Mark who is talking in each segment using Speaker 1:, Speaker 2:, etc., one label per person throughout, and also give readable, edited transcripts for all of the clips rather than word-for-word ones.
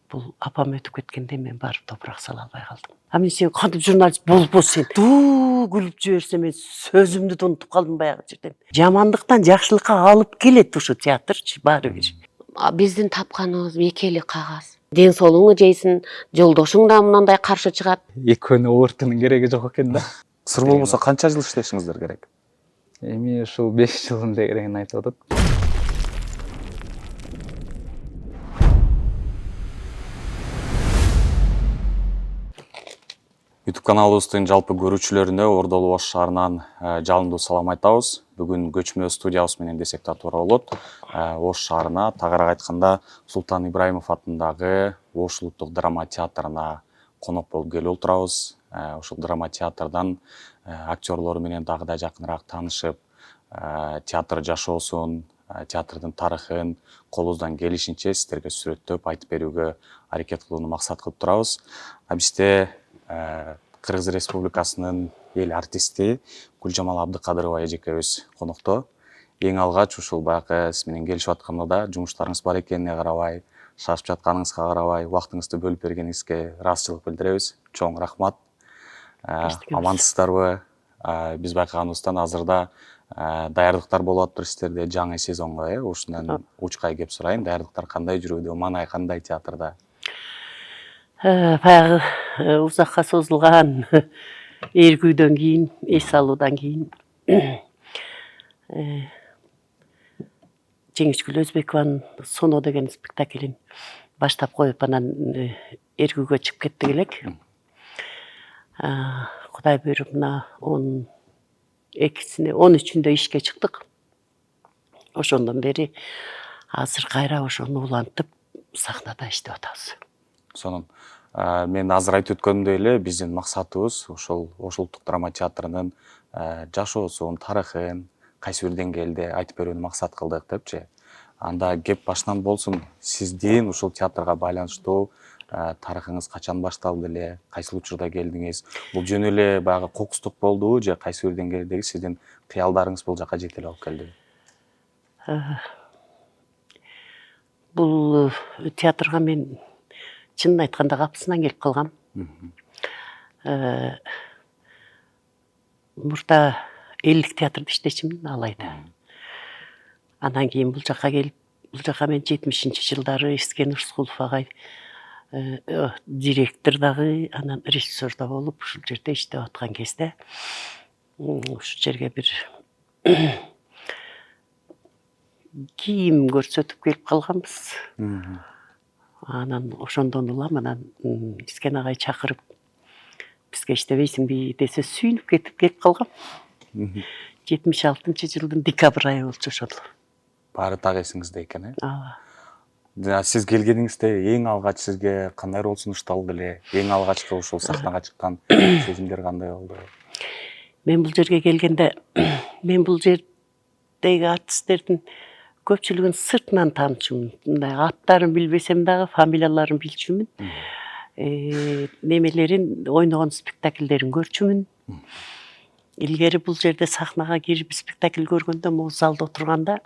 Speaker 1: Бұл апам өтіп кеткенде мен барып топырақ сала албай қалдым. Мен сен қантып журналист бол сен. Ду күліп жіберсе мен сөзімді де ұмытып қалдым баяғы жерден. Жамандықтан жақсылыққа алып келеді ушу театр бары бир.
Speaker 2: Биздин тапканыбыз экели кагаз. Ден соолугуңду жейсиң, жолдошуң да мындай каршы чыгат.
Speaker 3: Экөөнү оортунун кереги жок экен да.
Speaker 4: Сыр болбосо канча жыл иштешиңиздер керек?
Speaker 3: Эми ушул 5 жылындай керегин айтып атат.
Speaker 4: YouTube каналыбыздын жалпы көрүүчүлөрүнө Ордолу Ош шаарынан жалындуу салам айтабыз. Бүгүн көчмө студиябыз менен десек да туура болот. Ош шаарына, тагыраак айтканда Султан Ибраимов атындагы Ош улуттук драма театрына конок болуп келип отурабыз. Ошол драма театрдан актерлору менен дагы да жакыныраак таанышып, театр жашоосун, театрдын тарыхын колубуздан келишинче сиздерге сүрөттөп айтып берүүгө аракет кылууну максат кылып турабыз. Бизде Кыргыз Республикасынын эл артисти Гүлжамал Абдыкадырова эжекебиз конокто. Эң алгач ушул баягы сиз менен келишип атканда жумуштарыңыз бар экенине карабай, шашып жатканыңызга карабай, убактыңызды бөлүп бергениңизге ыраазычылык билдиребиз. Чоң рахмат. Амансыздарбы? Биз байкаганыбыздан азырда даярдыктар болуп атыптыр сиздерде жаңы сезонго, ушундан учкай кеп сурайын. Даярдыктар кандай жүрүүдө? Маанай кандай театрда?
Speaker 1: Баягы узакка созулган эргүүдөн кийин, эс алуудан кийин Жеңишгүл Өзбекованын Соно деген спектаклин баштап коюп анан эргүүгө чыгып кеттик элек. Кудай буйруп мына 13-үндө ишке чыктык. Ошондон бери азыр кайра ошону улантып сахнада иштеп атабыз.
Speaker 4: Сонун мен азыр айтып өткөнүмдөй эле биздин максатыбыз ошол Ош улуттук драма театрынын жашоосун, тарыхын кайсы бир деңгээлде айтып берүүнү максат кылдык депчи. Анда кеп башынан болсун, сиздин ушул театрга байланыштуу тарыхыңыз качан башталды эле, кайсыл учурда келдиңиз? Бул жөн эле баягы кокустук болдубу же кайсы бир деңгээлдеги сиздин кыялдарыңыз бул жака жете эле алып келдиби?
Speaker 1: Бул театрга мен чынын айтканда капысынан келип калгам. Мурда элдик театрда иштечимин алайда. Анан кийин бул жака келип, бул жака мен 70-жылдары Искен Урскулов агай директор дагы, анан режиссер да болуп, ушул жерде иштеп аткан кезде ушул жерге бир кийим көрсөтүп келип калганбыз. Анан ошондон улам анан Искен агай чакырып бизге иштебейсиңби десе сүйүнүп кетип келип калгам. 76-жылдын декабрь айы болчу ошол.
Speaker 4: Баары так эсиңизде экен, Сиз келгениңизде эң алгач сизге кандай роль сунушталды эле? Эң алгачкы ушул сахнага чыккан сезимдер кандай болду?
Speaker 1: Мен бул жерге келгенде, мен бул жердеги артисттердин көпчүлүгүн сыртынан таанычумун. Мындай аттарын билбесем дагы фамилияларын билчүмүн. Немелерин ойногон спектакльдерин көрчүмүн. Илгери бул жерде сахнага кирип спектакль көргөндө, могу залда отурганда,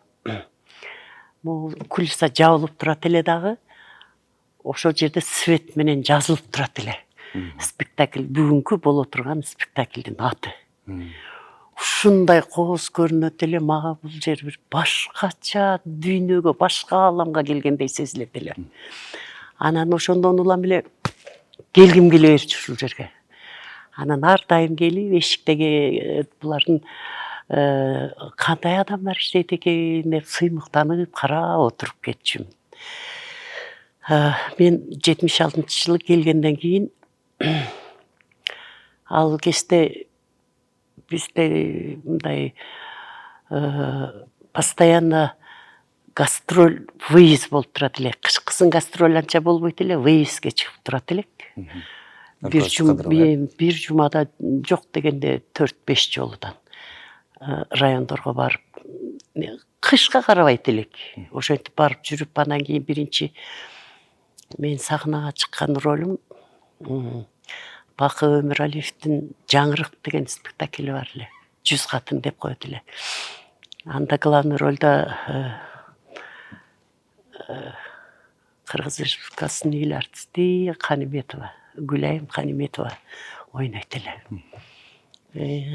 Speaker 1: могу кулиса жабылып турат эле дагы, ошол жерде свет менен жазылып турат эле. Спектакль бүгүнкү боло турган спектаклдин аты. Ушундай кооз көрүнөт эле, мага бул жер бир башкача дүйнөгө, башка ааламга келгендей сезилет эле. Анан ошондон улам эле келгим келе берчү ушул жерге. Анан ар дайым келип, эшиктеги булардын кандай адамдар иштейт экен деп сыймыктанып карап отуруп кетчүмүн. Мен 76-жылы келгенден кийин ал кезде бизде мындай постоянно гастроль, выезд болуп турат эле. Кышкысын гастроль анча болбойт эле, выездге чыгып турат элек. Бир жумада жок дегенде 4-5 жолудан райондорго барып, кышка карабайт элек. Ошентип барып жүрүп, анан кийин биринчи мен сахнага чыккан ролум Бакы Өмүралиевдин Жаңырык деген спектакли бар эле. 100 катын деп коет эле. Анда главный ролда Кыргыз Республикасынын эл артисти Каниметова, Гүлайым Каниметова ойнойт эле.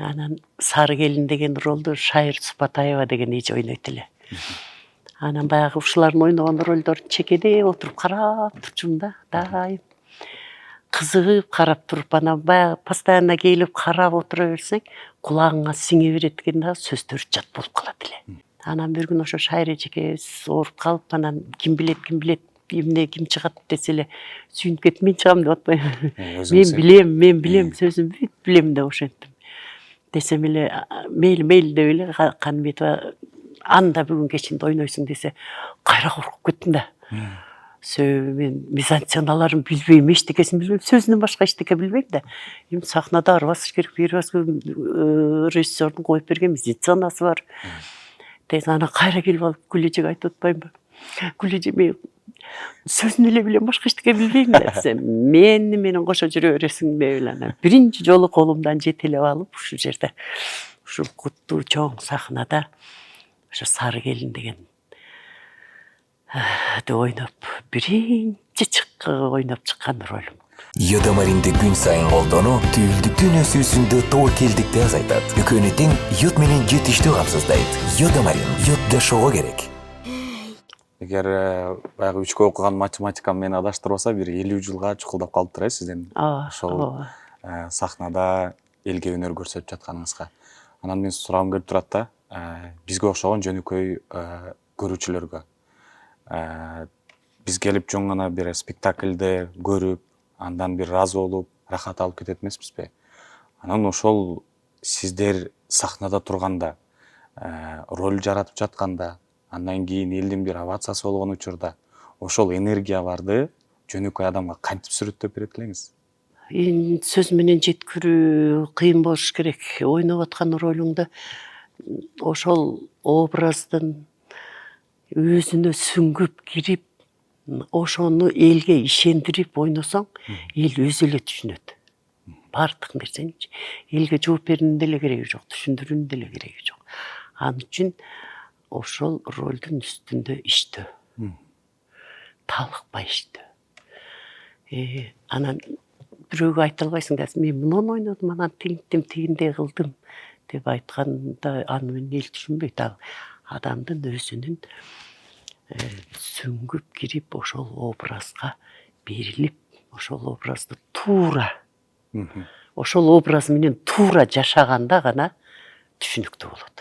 Speaker 1: Анан Сары келин деген ролду Шайыр Супатаева деген эже ойнойт эле. Анан баягы ушулардын ойногон ролдорун чекеде отуруп карап турчумун да, дайым. Кызыгып карап туруп, анан баягы постоянно келип карап отура берсең, кулагыңа сиңе берет экен да, сөздөр жат болуп калат эле. Анан бир күн ошо Шайыр эжекебиз ооруп калып, анан ким билет эмне ким чыгат десе эле сүйүнүп кетип мен чыгам деп атпайбы. Мен билем, сөзүн бүт билем деп ошентип. Десем эле мейли деп эле Каниметова анда бүгүнкү чейин ойнойсуң десе, кайра коркуп кеттим да. Мен мизансценаларын билбейм, эчтекесин билбейм, сөзүнөн башка эчтеке билбейм да. Эми сахнада арбаш керек, режиссердун коюп берген мизансценасы бар. Тез ана кайра келип алып Гүл эжеге айтып атпаймынбы? Гүл эже, мен сөзүн эле билем, башка эчтеке билбейм да десем, менен кошо жүрө бересиң деп эле анан биринчи жолу колумдан жетелеп алып ушул жерде, ушул куттуу чоң сахнада ошо Сары келин деген ойноп, биринчи ойноп чыккан ролум.
Speaker 5: Йодомаринди күн сайын колдонуу түйүлдүктүн өсүүсүндө тобокелдикти азайтат. Экөөнү тең йод менен жетиштүү камсыздайт. Йодомарин йод жашоого керек.
Speaker 4: Эгер баягы 3кө окуган математикам мени адаштырбаса, бир 50 жылга чукулдап калыптыр сиздин ошол сахнада элге өнөр көрсөтүп жатканыңызга. Анан мен сурагым келип турат да, бизге окшогон жөнөкөй көрүүчүлөргө. Биз келип жөн гана бир спектакльди көрүп, андан бир ыраазы болуп, рахат алып кетет эмеспизби? Анан ошол сиздер сахнада турганда, роль жаратып жатканда, андан кийин элдин бир овациясы болгон учурда, ошол энергияларды жөнөкөй адамга кантип сүрөттөп берет элеңиз?
Speaker 1: Сөз менен жеткирүү кыйын болуш керек. Ойноп аткан ролуңду ошол образдын өзүнө сүңгүп кирип, ошону элге ишендирип ойносоң, эл өзү эле түшүнөт. Бардык нерсеничи. Элге жооп берүүнүн деле кереги жок, түшүндүрүүнүн деле кереги жок. Ал үчүн ошол ролдун үстүндө иштөө. Талыкпай иштөө. Анан бирөөгө айта албайсың да, мен мунун ойнодум, анан тинттим, тигиндей кылдым деп айтканда аны менен эл түшүнбөйт. Ал адамдын өзүнүн сүңгүп кирип, ошол образга берилип, ошол образды туура, ошол образ менен туура жашаганда гана түшүнүктүү болот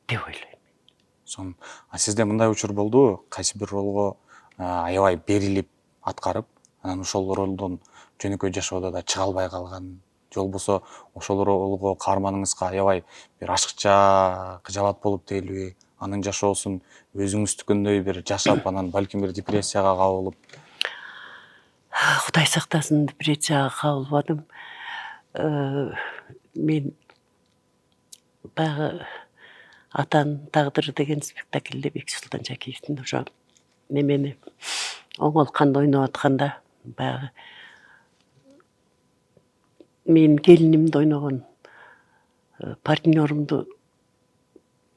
Speaker 1: деп ойлойм.
Speaker 4: Сизде мындай учур болдубу? Кайсы бир ролго аябай берилип аткарып, анан ошол ролдон жөнөкөй жашоодо да чыга албай калган, же болбосо ошол ролго каарманыңызга аябай бир ашыкча кыжалат болуп дейли, анын жашоосун өзүңүздүкүндөй бир жашап, анан балким бир депрессияга кабылып?
Speaker 1: Кудай сактасын, депрессияга кабылбадым. Мен баягы Атанын тагдыры деген спектакльде Бек Султан Жакиевдин ошо немени оңолтканда ойноп атканда, баягы мен келинимди ойногон партнерымду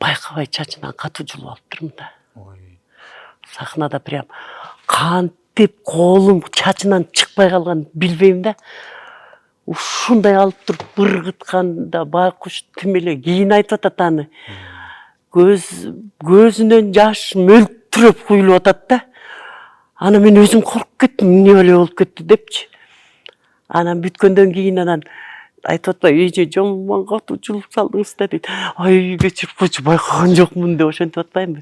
Speaker 1: байкабай чачынан катуу жулуп алыптырмын да. Сахнада прям кантип колум чачынан чыкпай калган билбейм да. Ушундай алып туруп быргытканда байкуш тим эле кийин айтып атат аны. Көзүнөн жаш мөлтүрөп куюлуп атат да. Аны мен өзүм коркуп кеттим, эмне эле болуп кетти депчи. Анан бүткөндөн кийин анан айтып атпайбы, эже жомон катуу жулуп салдыңыз да дейт. Ай, кечирип койчу, байкаган жокмун деп ошентип атпаймынбы.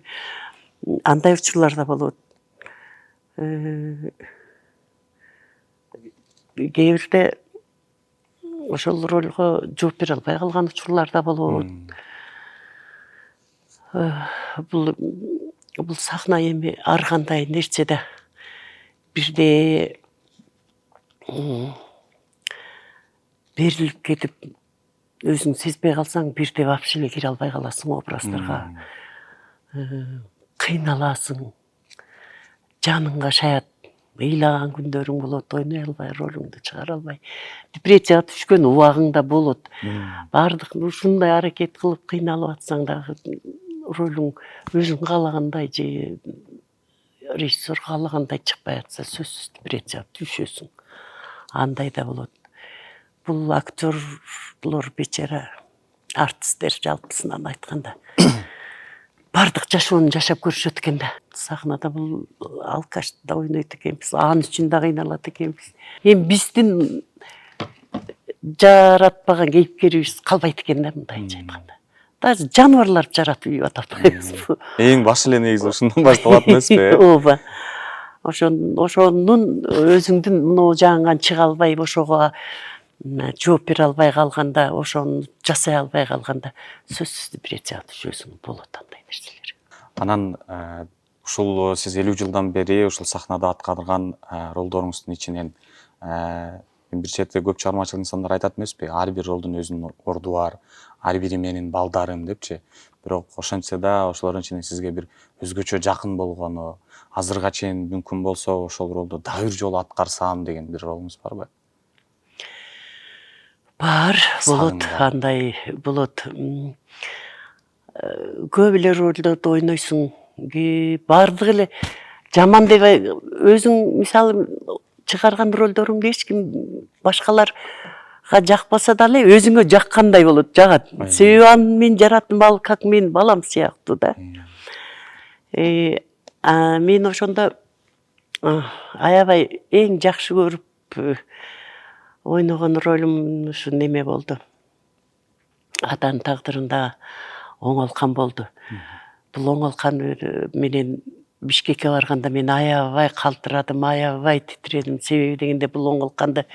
Speaker 1: Андай учурлар да болот. Кээ бирде ошол ролго жооп бере албай калган учурлар да болот. Бул сахна эми ар кандай нерседе бирде берилип кетип, өзүң сезбей калсаң, бирде вообще эле кире албай каласың образдарга. Кыйналасың, жаныңга шаят, ыйлаган күндөрүң болот, ойной албай, ролуңду чыгара албай, депрессияга түшкөн убагың да болот. Бардык ушундай аракет кылып кыйналып атсаң дагы ролуң өзүң каалагандай же режиссер каалагандай чыкпай атса сөзсүз бир эце түшөсүң. Андай да болот. Бул актерлор бечара артисттер жалпысынан айтканда бардык жашоону жашап көрүшөт экен да. Сахнада бул алкашта ойнойт экенбиз, анын үчүн да кыйналат экенбиз. Эми биздин жаратпаган кейипкерибиз калбайт экен да мындайча айтканда. Даже жаныбарларды жаратып үйүп атпайбыз.
Speaker 4: Эң башы эле негизи ушундан башталат эмеспи?
Speaker 1: Ооба. Ошонун өзүңдүн мына жаңган чыга албай ошого жооп бере албай калганда, ошону жасай албай калганда сөзсүз бир эце түшөсүң болот андай нерселер.
Speaker 4: Анан ушул сиз 50 жылдан бери ушул сахнада аткарган ролдоруңуздун ичинен бир четте көп чыгармачыл инсандар айтат эмеспи? Ар бир ролдун өзүнүн орду бар, ар бири менин балдарым депчи. Бирок ошентсе да ошолордун ичинен сизге бир өзгөчө жакын болгону, азырга чейин мүмкүн болсо ошол ролду дагы бир жолу аткарсам деген бир ролуңуз барбы?
Speaker 1: Бар, болот, андай болот. Көп эле ролдорду ойнойсуң, бардык эле жаман деп өзүң мисалы чыгарган ролдоруңду эч ким башкаларга жакпаса дагы өзүңө жаккандай болот, жагат. Себеби аны мен жараттым, ал как менин балам сыяктуу да. Мен ошондо аябай эң жакшы көрүп ойногон ролум ушу неме болду. Атанын тагдырында оңолкан болду. Бул оңолкан менен Бишкекке барганда мен аябай калтырадым, аябай титиредим. Себеби дегенде бул оңолканды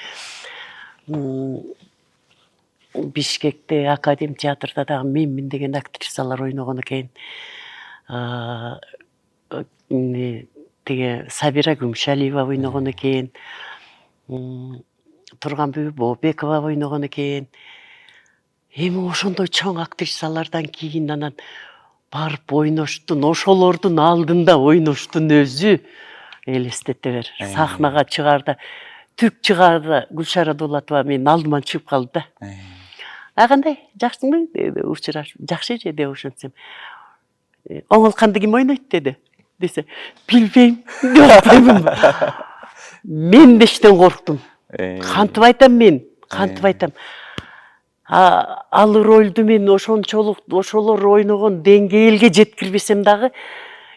Speaker 1: Бишкекте Академ театрда дагы менмин деген актрисалар ойногон экен. Тиги Сабира Күмшалиева ойногон экен. Турганбү Бообекова ойногон экен. Эми ошондой чоң актрисалардан кийин анан барып ойноштун, ошолордун алдында ойноштун өзү элестете бер. Сахнага чыгаарда, түк чыгаарда Гүлшара Дулатова менин алдыма чыгып калды да. Кандай, жакшысыңбы деди учураш. Жакшы же деп ошентсем. Оңолканды ким ойнойт деди. Десе, билбейм деп атпаймынбы. Мен де иштен корктум. Кантип айтам мен, кантип айтам. Ал ролду мен ошончолук ошолор ойногон деңгээлге жеткирбесем дагы,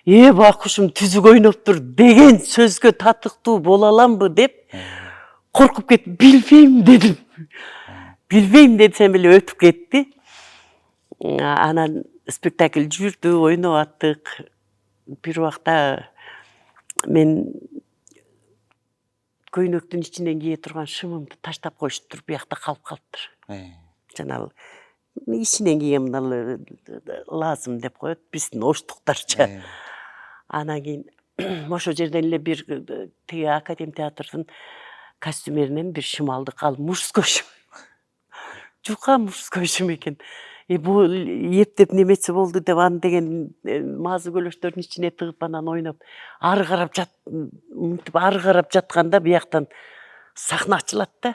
Speaker 1: бакушум түзүк ойноптур деген сөзгө татыктуу боло аламбы деп коркуп кеттим. Билбейм дедим. Билбейм десем эле өтүп кетти. Анан спектакль жүрдү, ойноп аттык. Бир убакта мен көйнөктүн ичинен кие турган шымымды таштап коюштур, биякта калып калыптыр. Жанагы ичинен кийген мына лазым деп коет, биздин оштуктарча. Анан кийин ошол жерден эле бир тиги Академ театрдын костюмеринен бир шым алдык, ал мужской шым. Жука мужской шым экен. Бул эптеп немеси болду деп аны деген мазы көлөштөрдүн ичине тыгып анан ойноп, ары карап жатканда бияктан сахна ачылат да.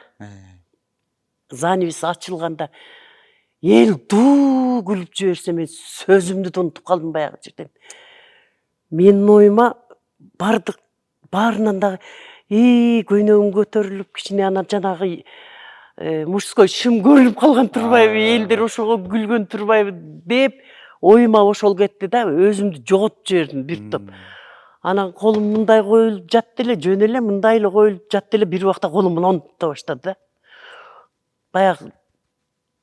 Speaker 1: Занавес ачылганда эл дуу күлүп жиберсе, мен сөзүмдү да унутуп калдым баягы жерден. Менин оюма баарынан дагы көйнөгүм көтөрүлүп кичине анан жанагы мужской шым көрүнүп калган турбайбы, элдер ошого күлгөн турбайбы деп оюма ошол кетти да, өзүмдү жоготуп жибердим бир топ. Анан колум мындай коюлуп жатты эле, жөн эле мындай эле коюлуп жатты эле, бир убакта колум мынтип тута баштады да. Баягы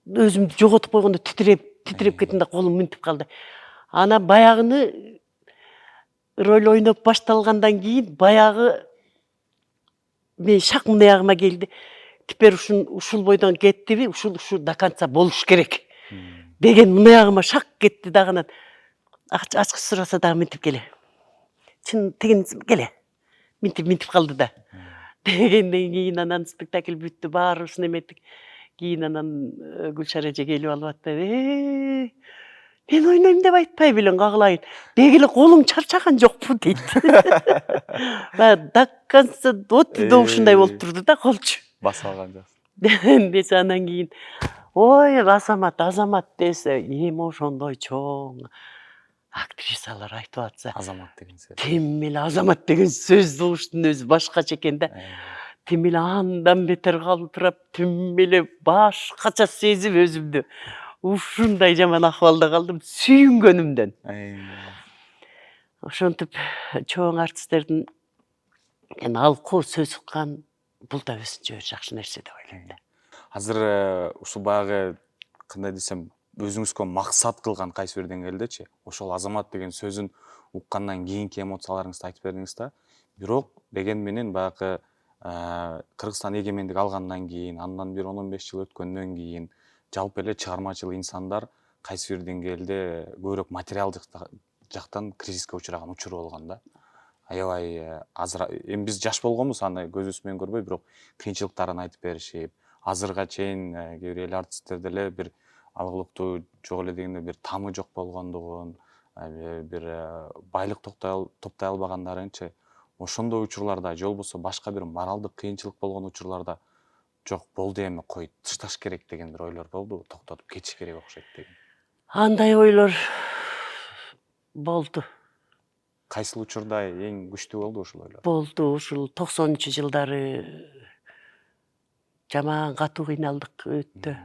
Speaker 1: өзүмдү жоготуп койгондо титиреп кеттим да, колум мынтип калды. Анан баягыны роль ойноп башталгандан кийин баягы мен шак мына ягыма келди. Теперь ушул бойдон кеттиби, ушул до конца болуш керек деген мына ягыма шак кетти дагы. Анан ачкыч сураса дагы мынтип келе. Чын тигин келе. Мынтип калды да. Дегенден кийин анан спектакль бүттү, баарыбыз неметтик. Кийин анан Гүлшара эже келип алып атты. Мен ойнойм деп айтпай белең кагылайын. Деги эле колуң чарчаган жокпу дейт. До конца до ушундай болуп турду да колчу.
Speaker 4: Баса алган жаксы.
Speaker 1: Десе анан кийин, ой, азамат десе, эми ошондой чоң актрисалар айтып атса,
Speaker 4: Азамат деген сөз.
Speaker 1: тим эле Азамат деген сөз угуштун өзү башкача экен да. Тим эле андан бетер калтырап, тим эле башкача сезип өзүмдү ушундай жаман акыбалда калдым сүйүнгөнүмдөн. Ошентип чоң артисттердин алкуу сөз уккан бул да өзүнчө жакшы нерсе деп ойлойм да.
Speaker 4: Азыр ушул баягы кандай десем өзүңүзгө максат кылган кайсы бир деңгээлдечи ошол Азамат деген сөзүн уккандан кийинки эмоцияларыңызды айтып бердиңиз да. Бирок деген менен баягы Кыргызстан эгемендик алгандан кийин, андан бир 10-15 жыл өткөндөн кийин жалпы эле чыгармачыл инсандар кайсы бир деңгээлде көбүрөөк материалдык жактан кризиске учураган учуру болгон да. Аябай азыр эми биз жаш болгонбуз, аны көзүбүз менен көрбөй, бирок кыйынчылыктарын айтып беришип, азырга чейин кээ бир эл артисттер деле бир алгылыктуу жок эле дегенде бир таамы жок болгондугун, бир байлык топтой албагандарынчы ошондой учурларда же болбосо башка бир моралдык кыйынчылык болгон учурларда жок болду эми кой тышташ керек деген бир ойлор болдубу, токтотуп кетиш керек окшойт деген.
Speaker 1: Андай ойлор болду.
Speaker 4: Кайсыл учурда эң күчтүү болду ушул ойлор?
Speaker 1: Болду ушул 90-жылдары жаман катуу кыйналдык өтө.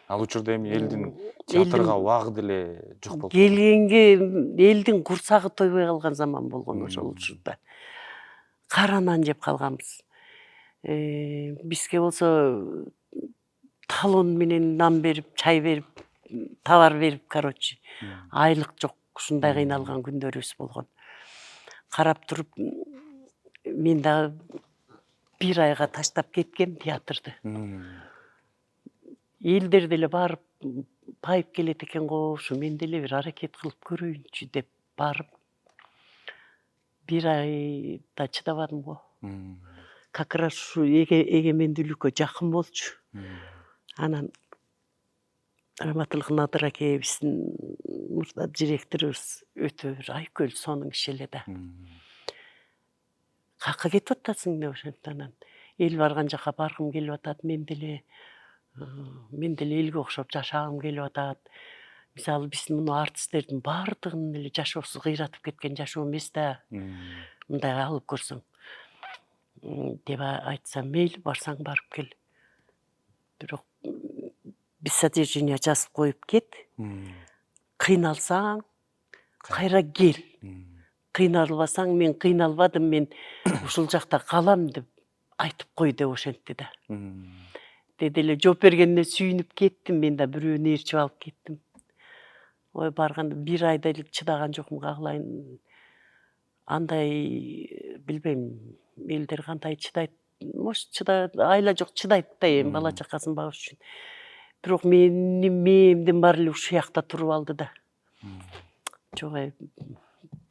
Speaker 4: Ал учурда эми элдин театрга убагы деле жок болду.
Speaker 1: Келгенге элдин курсагы тойбой калган заман болгон ошол учурда. Каранан жеп калганбыз. Бизге болсо талон менен нан берип, чай берип, товар берип, короче, айлык жок, ушундай кыйналган күндөрүбүз болгон. Карап туруп мен дагы бир айга таштап кеткем театрды. Элдер деле барып байып келет экен го, ушу мен деле бир аракет кылып көрөйүнчү деп барып бир айда чыдабадым го. Как раз ушу эгемендүүлүккө жакын болчу. Анан Раматылык Надыр аке биздин мурда директорубуз өтө бир айкөл сонун киши эле да. Какка кетип атасың деп ошентип анан эл барган жака баргым келип атат, мен деле элге окшоп жашагым келип атат. Мисалы биздин муну артисттердин баардыгынын эле жашоосу кыйратып кеткен жашоо эмес да. Мындай алып көрсөң деп айтсам, мейли барсаң барып кел. Бирок биз содержание жазып коюп кет. Кыйналсаң кайра кел. Кыйналбасаң мен кыйналбадым, мен ушул жакта калам деп айтып кой деп ошентти да. Деди эле жооп бергенине сүйүнүп кеттим, мен да бирөөнү ээрчип алып кеттим. Ой барганда бир айда эле чыдаган жокмун, каглайын. Андай билбейм, элдер кандай чыдайт, может айла жок чыдайт да эми бала чакасын багыш үчүн. Бирок менин мээмдин баары эле ушул жакта туруп алды да. Жок,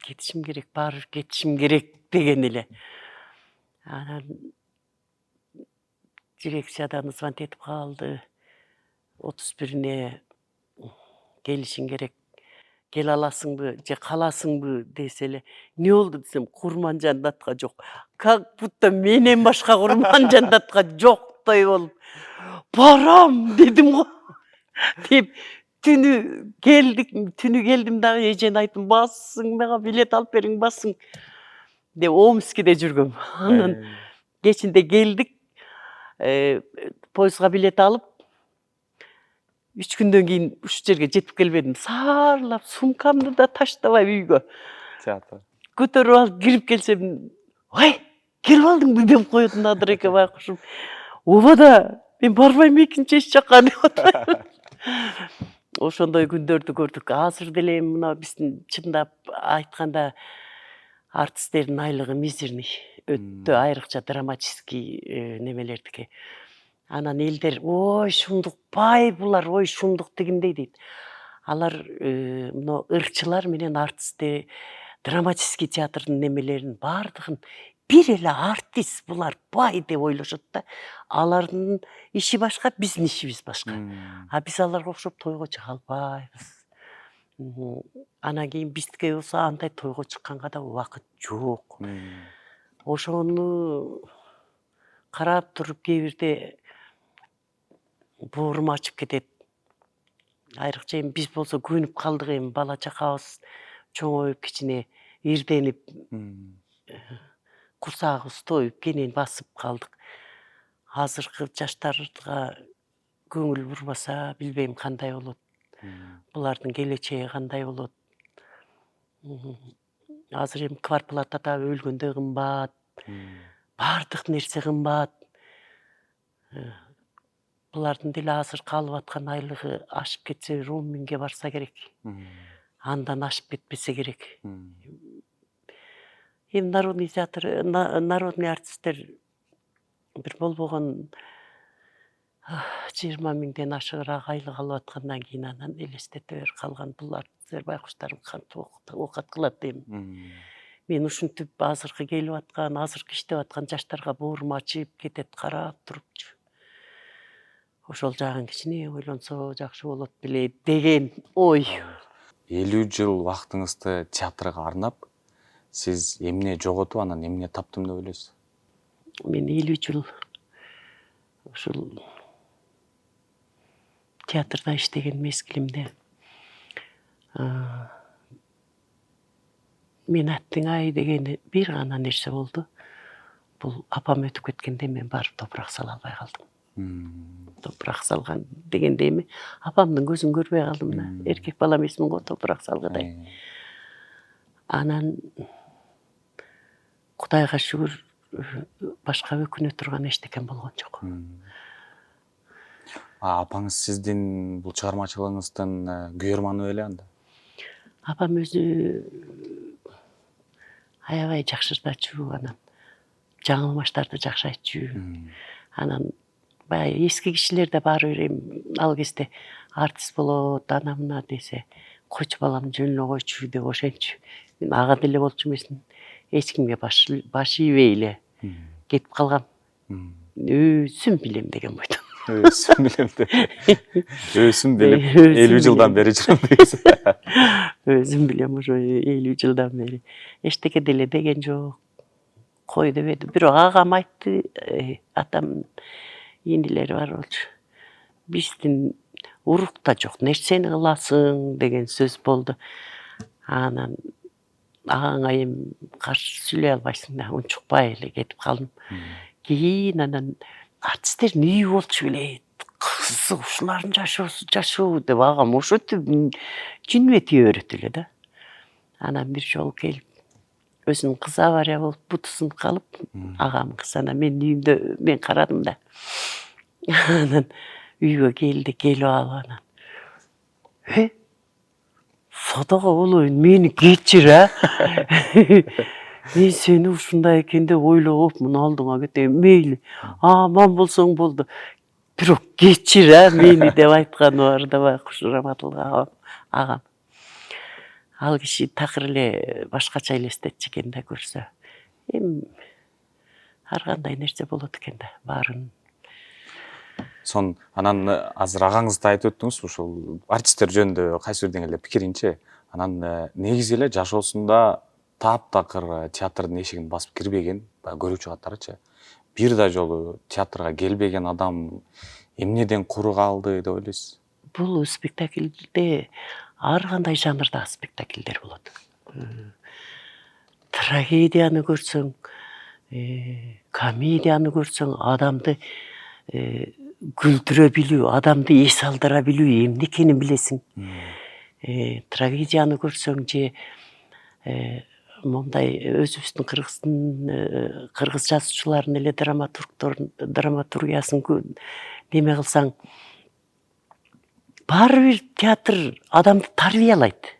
Speaker 1: кетишим керек, баары кетишим керек деген эле. Анан дирекциядан звонок этип калды. 31-ине келишиң керек. Кел аласыңбы же каласыңбы десе эле. Не болду десем, Курманжандатка жок. Как будто менен башка Курманжандатка жоктой болуп, барам дедим го. Деп түнү келдим дагы эжене айттым, бассың мага билет алып бериң, бассың деп Омскиде жүргөм. Анан кечинде келдик, поездга билет алып 3 күндөн кийин ушул жерге жетип келбедим. Саарлап сумкамды да таштабай үйгө.
Speaker 3: Театр.
Speaker 1: Көтөрүп алып кирип келсем, ой, келип алдыңбы деп коет Надыр эке байкушум. Ооба да, мен барбайм экинчи эч жакка деп атат. Ошондой күндөрдү көрдүк. Азыр деле мына биздин чындап айтканда артисттердин айлыгы мизерный. Өтө айрыкча драматический немелердики. Анан элдер, ой, шундук бай булар, ой, шундук дегендей дейт. Алар мына ырчылар менен артисттер драматический театрдын немелерин баардыгын бир эле артист булар бай деп ойлошот да. Алардын иши башка, биздин ишибиз башка. А биз аларга окшоп тойго чыга албайбыз. Анан кийин биздики болсо андай тойго чыкканга да убакыт жок. Ошону карап туруп кээ бирде боорум ачып кетет. Айрыкча эми биз болсо көнүп калдык, эми бала чакабыз чоңоюп кичине ирденип курсагыбыз тоюп кенен басып калдык. Азыркы жаштарга көңүл бурбаса билбейм кандай болот. Булардын келечеги кандай болот. Азыр эми квартплатада өлгөндө кымбат. Бардык нерсе кымбат. Булардын деле азыр калып аткан айлыгы ашып кетсе 10 миңге барса керек. Андан ашып кетпесе керек. Эми народный театр, народный артисттер бир болбогон 20 миңден ашыгыраак айлык алып аткандан кийин анан элестете бер калган бул артисттер байкуштарым кантип оокат кылат дейм. Мен ушинтип азыркы келип аткан, азыркы иштеп аткан жаштарга боорум ачып кетет, карап турупчу. Ошол жагын кичине ойлонсо жакшы болот беле деген ой.
Speaker 4: 50 жыл убактыңызды театрга арнап, сиз эмне жоготуп анан эмне таптым деп ойлойсуз?
Speaker 1: Мен 50 жыл ушул театрда иштеген мезгилимде мен аттың ай деген бир гана нерсе болду. Бул апам өтүп кеткенде мен барып топурак сала албай калдым. Топурак салган дегенде эми апамдын көзүн көрбөй калдым да. Эркек бала эмесмин го топурак салгыдай. Анан Кудайга шүгүр башка өкүнө турган эчтеке болгон жок.
Speaker 4: Апаңыз сиздин бул чыгармачылыгыңыздын күйөрманы беле анда?
Speaker 1: Апам өзү аябай жакшыртачу, анан жаңылмаштарды жакшы айтчу. Анан баягы эски кишилер да баары бир ал кезде артист болот, ана мына десе, койчу балам жөнүнө койчу деп ошентчү. Мен ага деле болчу эмесмин. Эч кимге баш ийбей эле кетип калгам. Өзүм билем деген бойдо.
Speaker 4: Өзүм билем деп. Өзүм билем 50 жылдан бери жүрөм дейсиз.
Speaker 1: Өзүм билем ошо 50 жылдан бери. Эчтеке деле деген жок. Кой дебеди. Бирок агам айтты, атам инилери бар болчу. Биздин урукта жок, нерсени кыласың деген сөз болду. Анан агаңа эми каршы сүйлөй албайсың да, унчукпай эле кетип калдым. Кийин анан артисттердин үйү болчу беле. Кызык, ушулардын жашоо деп агам ошентип жүнүмө тие берет эле да. Анан бир жолу келип өзүнүн кызы авария болуп буту сынып калып, агам кыз анан менин үйүмдө мен карадым да. Анан үйгө келди, келип алып анан. Садага болоюн, мени кечир, мен сени ушундай экен деп ойлоп, мына алдыңа кетейин, мейли. Аман болсоң болду. Бирок кечир, мени деп айтканы бар да байкуш Раматылла агам. Ал киши такыр эле башкача элестетчү экен да көрсө. Эми ар кандай нерсе болот экен да, баарын.
Speaker 4: Сон анан азыр агаңызды айтып өттүңүз, ушул артисттер жөнүндө кайсы бир деңгээлде пикиринчи. Анан негизи эле жашоосунда таптакыр театрдын эшигин басып кирбеген, көрүүчү катарычы. Бир да жолу театрга келбеген адам эмнеден куру калды деп ойлойсуз?
Speaker 1: Бул спектакльде ар кандай жанрдагы спектакльдер болот. Трагедияны көрсөң, комедияны көрсөң, адамды күлдүрө билүү, адамды эс алдыра билүү эмне экенин билесиң. Трагедияны көрсөң же мондай өзүбүздүн кыргыз жазуучуларынын эле драматургиясын неме кылсаң, баары бир театр адамды тарбиялайт.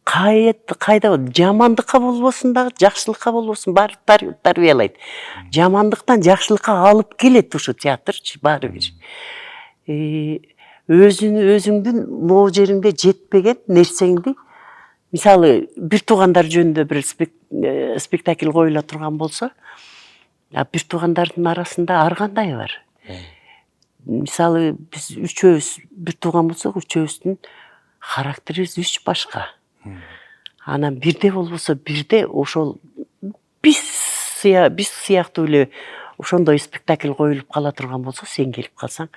Speaker 1: Кайда жамандыкка болбосун дагы, жакшылыкка болбосун баары тарбиялайт. Жамандыктан жакшылыкка алып келет ушу театрчы баары бир. Өзүңдүн могу жериңде жетпеген нерсеңди, мисалы, бир туугандар жөнүндө бир спектакль коюла турган болсо, бир туугандардын арасында ар кандай бар. Мисалы, биз үчөөбүз бир тууган болсок, үчөөбүздүн характерибиз үч башка. Анан бирде болбосо бирде ошол биз сыяктуу эле ошондой спектакль коюлуп кала турган болсо, сен келип калсаң,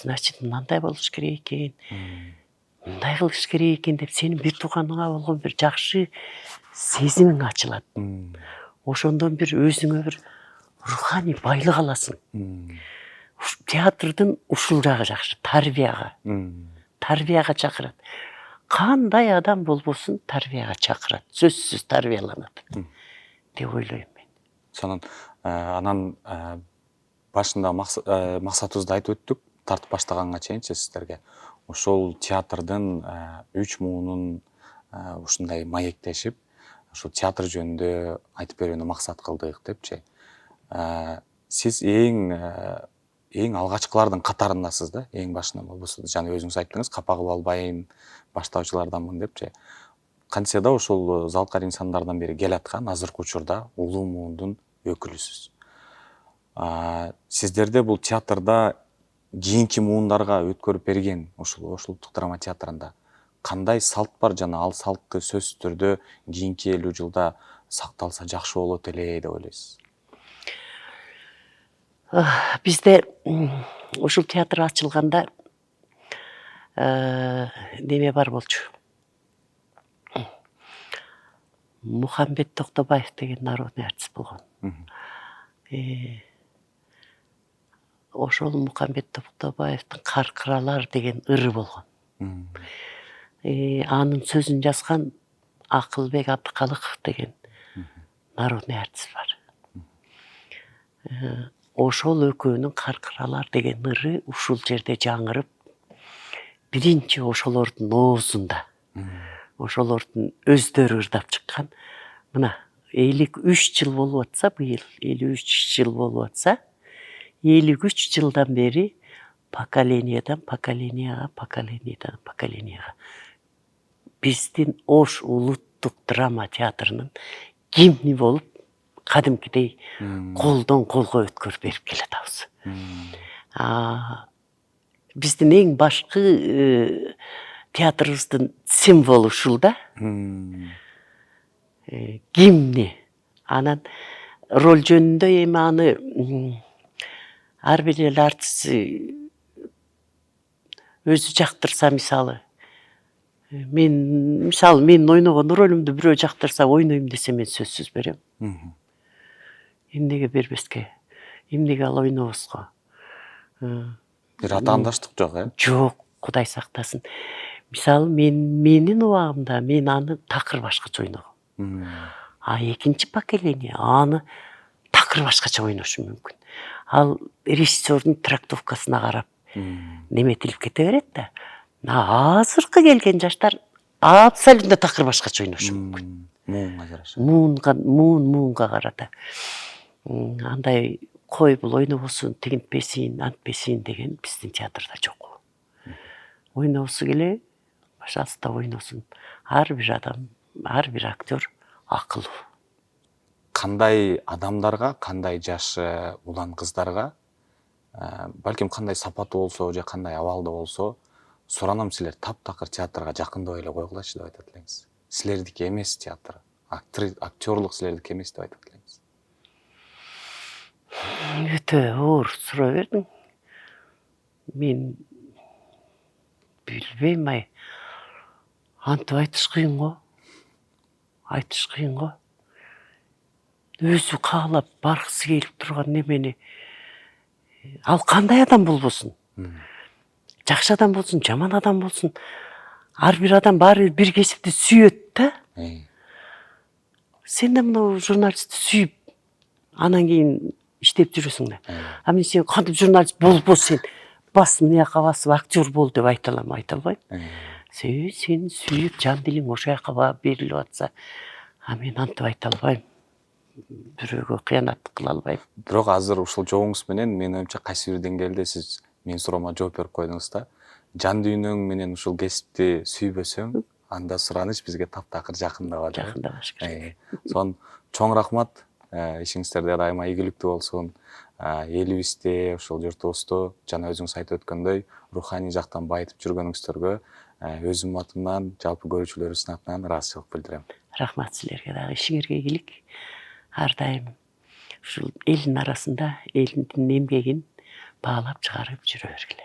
Speaker 1: значит, мындай болуш керек экен. мындай кылыш керек экен деп сенин бир тууганыңа болгон бир жакшы сезимиң ачылат. Ошондон бир өзүңө бир руханий байлык аласың. Театрдын ушул жагы жакшы, тарбияга чакырат. Кандай адам болбосун тарбияга чакырат, сөзсүз тарбияланат деп ойлойм мен.
Speaker 4: Сонун анан башында максатыбызды айтып өттүк, тартып баштаганга чейинчи сиздерге. Ошол театрдын 3 муунун ушундай маектешип, ошол театр жөнүндө айтып берүүнү максат кылдык депчи. Сиз эң алгачкылардын катарындасыз да, эң башынан болбосо жана өзүңүз айттыңыз, капагып албайм, баштаучуларданмын депчи. Кантсе да ошол залкар инсандардан бери келаткан азыркы учурда улуу муундун өкүлүсүз. Сиздерде бул театрда кийинки муундарга өткөрүп берген ошол Ош улуттук драма театрында кандай салт бар жана ал салтты сөзсүз түрдө кийинки 50 жылда сакталса жакшы болот эле деп ойлойсуз?
Speaker 1: Бизде ушул театр ачылганда неме бар болчу. Мухамбет Токтобаев деген народный артист болгон. Ошол Мухамбет Токтобаевдин Каркыралар деген ыры болгон. Анын сөзүн жазган Акылбек Абдыкалыков деген народный артист бар. Ошол экөөнүн Каркыралар деген ыры ушул жерде жаңырып, биринчи ошолордун оозунда, ошолордун өздөрү ырдап чыккан. Мына 53 жыл болуп атса, быйыл 53 жыл болуп атса, 53 жылдан бери поколениядан поколенияга биздин Ош улуттук драма театрынын гимни болуп кадимкидей колдон колго өткөрүп берип келатабыз. Биздин эң башкы театрыбыздын символу ушул да. Гимни. Анан роль жөнүндө эми аны ар бир эл артист өзү жактырса, мисалы мен ойногон ролүмдү бирөө жактырса ойнойм десе мен сөзсүз берем. Эмнеге бербеске? Эмнеге ал ойнобоско?
Speaker 4: Бир атаандаштык жок,
Speaker 1: Жок, Кудай сактасын. Мисалы менин убагымда мен аны такыр башкача ойногом. Экинчи поколение аны такыр башкача ойношу мүмкүн. Ал режиссердун трактовкасына карап неметилип кете берет да. Азыркы келген жаштар абсолютно такыр башкача ойношу мүмкүн.
Speaker 4: Муунга жараша.
Speaker 1: Муунга карата. Андай кой бул ойнобосун, тигинтпесин, антпесин деген биздин театрда жок. Ойнобосу келе, пожалуйста, ойносун. Ар бир адам, ар бир актер акылуу.
Speaker 4: Кандай адамдарга, кандай жаш улан кыздарга, балким кандай сапаты болсо же кандай абалда болсо, суранам силер таптакыр театрга жакындап эле койгулачы деп айтат элеңиз. Силердики эмес театр, актерлук силердики эмес деп айтат элеңиз.
Speaker 1: Өтө оор суроо бердиң. Мен билбейм, антип айтыш кыйын го. Өзү каалап баргысы келип турган немени ал кандай адам болбосун? Жакшы адам болсун, жаман адам болсун, ар бир адам баары бир кесипти сүйөт да. Сен да мына журналистти сүйүп, анан кийин иштеп жүрөсүң да. Мен сен кантип журналист болбосун, бас мынаяка басып актер бол деп айта албайм. Сен сүйүп, жан дилиң ошол жака берилип атса, мен антип айта албайм. Бирөөгө кыянаттык кыла албайм.
Speaker 4: Бирок азыр ушул жообуңуз менен мен оюмча кайсы бир деңгээлде сиз менин суроомо жооп берип койдуңуз да. Жан дүйнөң менен ушул кесипти сүйбөсөң, анда сураныч бизге таптакыр жакындабат.
Speaker 1: Жакындабаш керек.
Speaker 4: Сон чоң рахмат. Ишиңиздерде дайыма ийгиликтүү болсун. Элибизди, ушул журтубузду жана өзүңүз айтып өткөндөй руханий жактан байытып жүргөнүңүздөргө өзүм атымдан, жалпы көрүүчүлөрүбүздүн атынан ыраазычылык билдирем.
Speaker 1: Рахмат силерге дагы, ишиңерге ийгилик. Ар дайым ушул элдин арасында элдин эмгегин баалап чыгарып жүрө бергиле.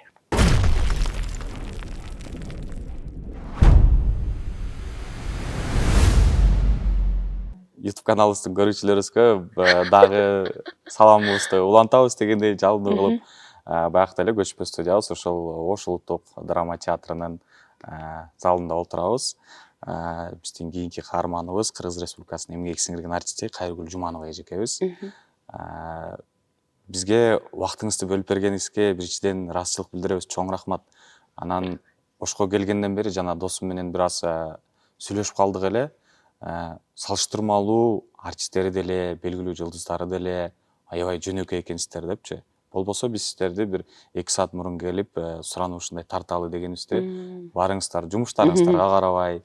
Speaker 4: YouTube каналыбыздын көрүүчүлөрүбүзгө дагы саламыбызды улантабыз дегендей жалындуу кылып баягы эле көчмө студиябыз ошол Ош улуттук драма театрынын залында отурабыз. Биздин кийинки каарманыбыз Кыргыз Республикасынын эмгек сиңирген артисти Кайыргүл Жуманова эжекебиз. Бизге убактыңызды бөлүп бергениңизге биринчиден ыраазычылык билдиребиз, чоң рахмат. Анан Ошко келгенден бери жана досум менен бир аз сүйлөшүп калдык эле. Салыштырмалуу артисттери деле, белгилүү жылдыздары деле аябай жөнөкөй экенсиздер депчи. Болбосо биз сиздерди бир 2 саат мурун келип суранып ушундай тарталы дегенибизди. Барыңыздар, жумуштарыңыздарга карабай,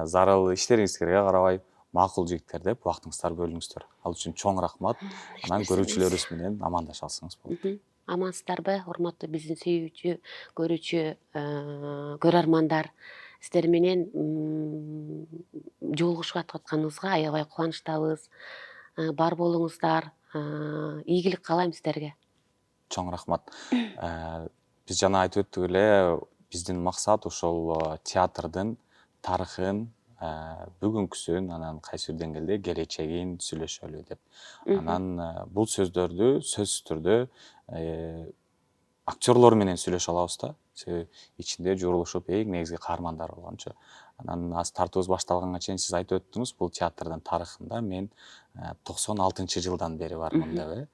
Speaker 4: зарыл иштериңизге карабай макул жигиттер деп убактыңыздар бөлүңүздөр. Ал үчүн чоң рахмат. Анан көрүүчүлөрүбүз менен амандашасыңыз болот.
Speaker 2: Амансыздарбы, урматтуу биздин сүйүүчү, көрүүчү көрөрмандар. Сиздер менен жолугушуп атканыбызга аябай кубанычтабыз. Бар болуңуздар. Ийгилик каалайм сиздерге.
Speaker 4: Чоң рахмат. Биз жана айтып өттүк эле, биздин максат ошол театрдын тарыхын, бүгүнкүсүн, анан кайсы бир деңгээлде келечегин сүйлөшөлү деп. Анан бул сөздөрдү сөзсүз түрдө актерлор менен сүйлөшө алабыз да. Себеби ичинде журулушуп эң негизги каармандар болгончу. Анан аз тартуубуз башталганга чейин сиз айтып өттүңүз, бул театрдын тарыхында мен 96-жылдан бери бармын деп.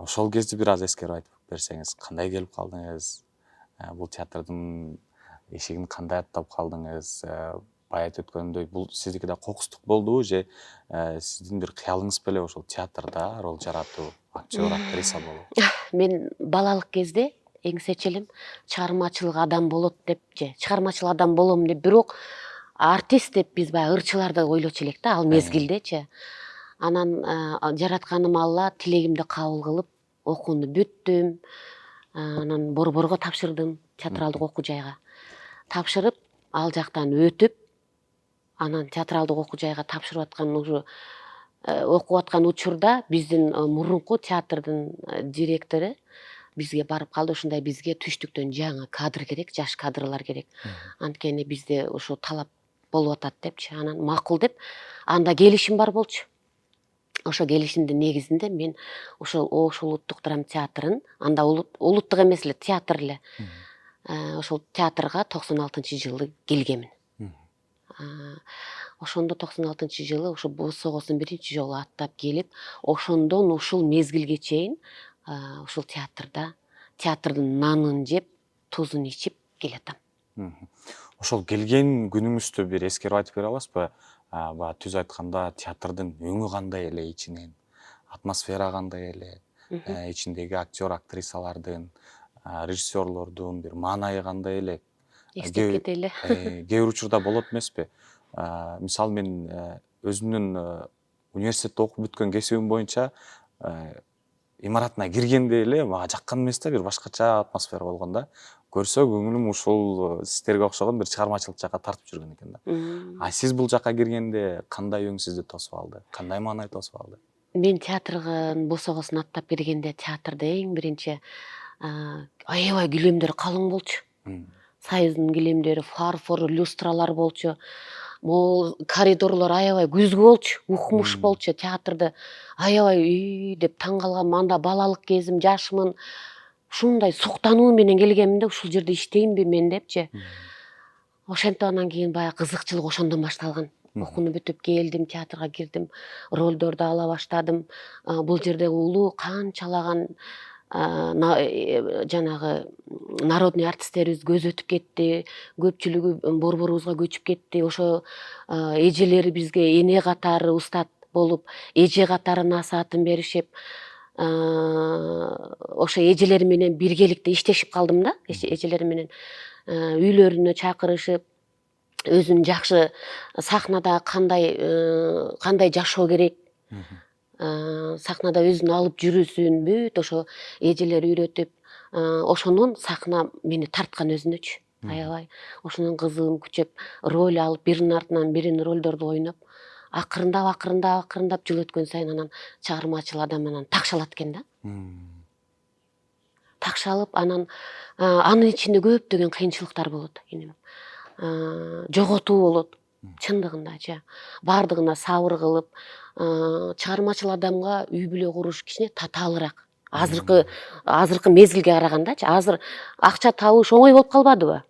Speaker 4: Ошол кезде бир аз эскерип айтып берсеңиз, кандай келип калдыңыз? Бул театрдын эшигин кандай аттап калдыңыз? Бая айтып өткөндөй, бул сиздики да кокустук болдубу же сиздин бир кыялыңыз беле ошол театрда роль жаратуу, актер, актриса болуу?
Speaker 2: Мен балалык кезде эң сечилим чыгармачылык адам болот деп же, чыгармачыл адам болом деп, бирок артист деп биз баягы ырчыларды ойлочу элек да, ал мезгилдечи. Анан жаратканым Алла тилегимди кабыл кылып, окууну бүттүм. Анан борборго тапшырдым, театралдык окуу жайга. Тапшырып, ал жактан өтүп, анан театралдык окуу жайга тапшырып аткан уже окуп аткан учурда биздин мурунку театрдын директору бизге барып калды. Ушундай бизге түштүктөн жаңы кадр керек, жаш кадрлар керек. Анткени бизде ошо талап болуп атат депчи. Анан макул деп, анда келишим бар болчу. Ошо келишимдин негизинде мен ошол Ош улуттук драма театрын, анда улуттук эмес эле, театр эле. Ошол театрга 96-жылы келгемин. Ошондо 96-жылы ошо босогосун биринчи жолу аттап келип, ошондон ушул мезгилге чейин ушул театрдын нанын жеп, тузун ичип келатам.
Speaker 4: Ошол келген күнүңүздү бир эскерип айтып бере аласызбы? Баягы түз айтканда театрдын өңү кандай эле ичинен, атмосфера кандай эле, ичиндеги актер, актрисалардын, режиссерлордун бир маанайы кандай эле?
Speaker 2: Эстеп кетели.
Speaker 4: Кээ бир учурда болот эмеспи? Мисалы мен өзүмдүн университетте окуп бүткөн кесибим боюнча имаратына киргенде эле мага жаккан эмес да, бир башкача атмосфера болгон да. Көрсө көңүлүм ушул сиздерге окшогон бир чыгармачылык жакка тартып жүргөн экен да. Сиз бул жакка киргенде кандай өң сизди тосуп алды? Кандай маанай тосуп алды?
Speaker 2: Мен театргын босогосун аттап киргенде театрда эң биринчи аябай килемдер калың болчу. Союздун килемдери, фарфор, люстралар болчу. Могул коридорлор аябай күзгү болчу, укмуш болчу. Театрды аябай деп таң калгам. Анда балалык кезим, жашмын. Ушундай суктануу менен келгемде, ушул жерде иштейинби мен депчи. Ошентип анан кийин баягы кызыкчылык ошондон башталган. Окууну бүтүп келдим, театрга кирдим, ролдорду ала баштадым. Бул жерде улуу канчалаган жанагы народный артисттерибиз көз өтүп кетти. Көпчүлүгү борборубузга көчүп кетти. Ошо эжелери бизге эне катары устат болуп, эже катары насаатын беришип, ошо эжелери менен биргеликте иштешип калдым да. Эжелери менен үйлөрүнө чакырышып, өзүн жакшы сахнада кандай жашоо керек, сахнада өзүн алып жүрүүсүн бүт ошо эжелер үйрөтүп, ошонун сахна мени тарткан өзүнөчү. Аябай ошонун кызыгын күчөп, роль алып, биринин артынан бирин ролдорду ойноп, акырындап жыл өткөн сайын анан чыгармачыл адам анан такшалат экен да. Такшалып, анан анын ичинде көптөгөн кыйынчылыктар болот. Жоготуу болот. чындыгында бардыгына сабыр кылып, чыгармачыл адамга үй бүлө куруш кичине татаалыраак. Азыркы мезгилге карагандачы, азыр акча табыш оңой болуп калбадыбы?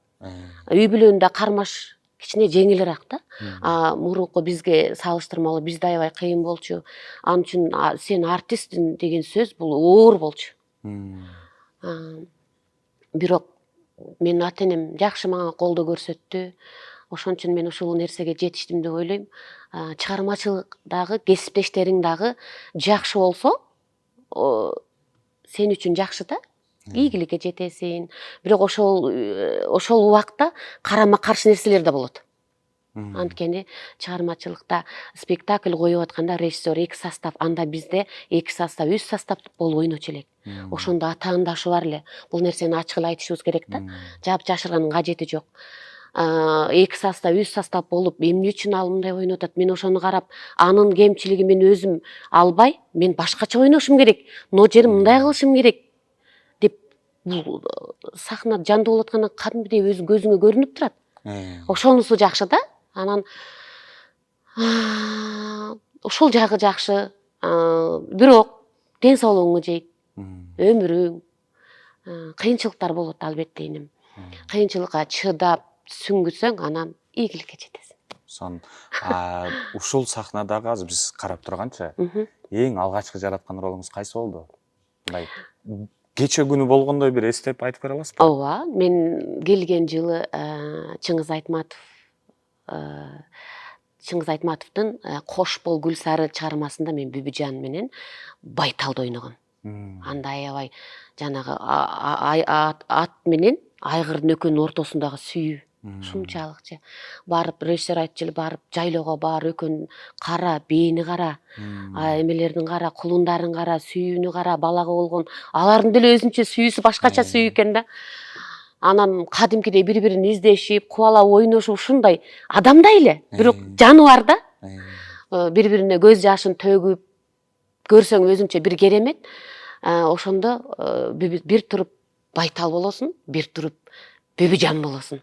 Speaker 2: Үй бүлөнү кармаш кичине жеңилирээк да. Мурунку бизге салыштырмалуу бизде аябай кыйын болчу. Ал үчүн сен артистсиң деген сөз бул оор болчу. Бирок менин ата-энем жакшы мага колдоо көрсөттү. Ошон үчүн мен ушул нерсеге жетиштим деп ойлойм. Чыгармачылыктагы кесиптештериң дагы жакшы болсо, сен үчүн жакшы да. Ийгиликке жетесиң. Бирок ошол убакта карама каршы нерселер да болот. Анткени чыгармачылыкта спектакль коюп атканда режиссер 2 состав, анда бизде 2 состав, 3 состав болуп ойночу элек. Ошондо атаандашы бар эле. Бул нерсени ачык эле айтышыбыз керек да. Жаап жашырганын кажети жок. 2 состав, 3 состав болуп, эмне үчүн ал мындай ойноп атат? Мен ошону карап, анын кемчилигин мен өзүм албай, мен башкача ойношум керек. Мына жерин мындай кылышым керек деп бул сахна жандуу болуп аткандан кадимгидей өз көзүңө көрүнүп турат. Ошонусу жакшы да. Анан ушул жагы жакшы. Бирок ден соолугуңду жейт. Өмүрүң кыйынчылыктар болот албетте инем. Кыйынчылыкка чыдап сүңгүсөң, анан ийгиликке жетесиң.
Speaker 4: Ушул сахнадагы азыр биз карап турганча, эң алгачкы жараткан ролуңуз кайсы болду? Мындай кече күнү болгондой бир эстеп айтып бере аласызбы?
Speaker 2: Ооба, мен келген жылы Чыңгыз Айтматовдун Кош бол Гүлсары чыгармасында мен Бүбүжан менен Байталды ойногом. Анда аябай жанагы ат менен айгырдын экөөнүн ортосундагы сүйүү ушунчалыкчы. Барып режиссер айтчу эле, барып жайлоого бар, экөөнүн кара, бээни кара, эмелердин кара, кулундарын кара, сүйүүнү кара, балага болгон. Алардын деле өзүнчө сүйүүсү башкача сүйүү экен да. Анан кадимкидей бири-бирин издешип, кубалап ойношуп, ушундай адамдай эле, бирок жаны бар да. Бири-бирине көз жашын төгүп, көрсөң өзүнчө бир керемет. Ошондо бир туруп Байтал болосуң, бир туруп Бүбүжан болосуң.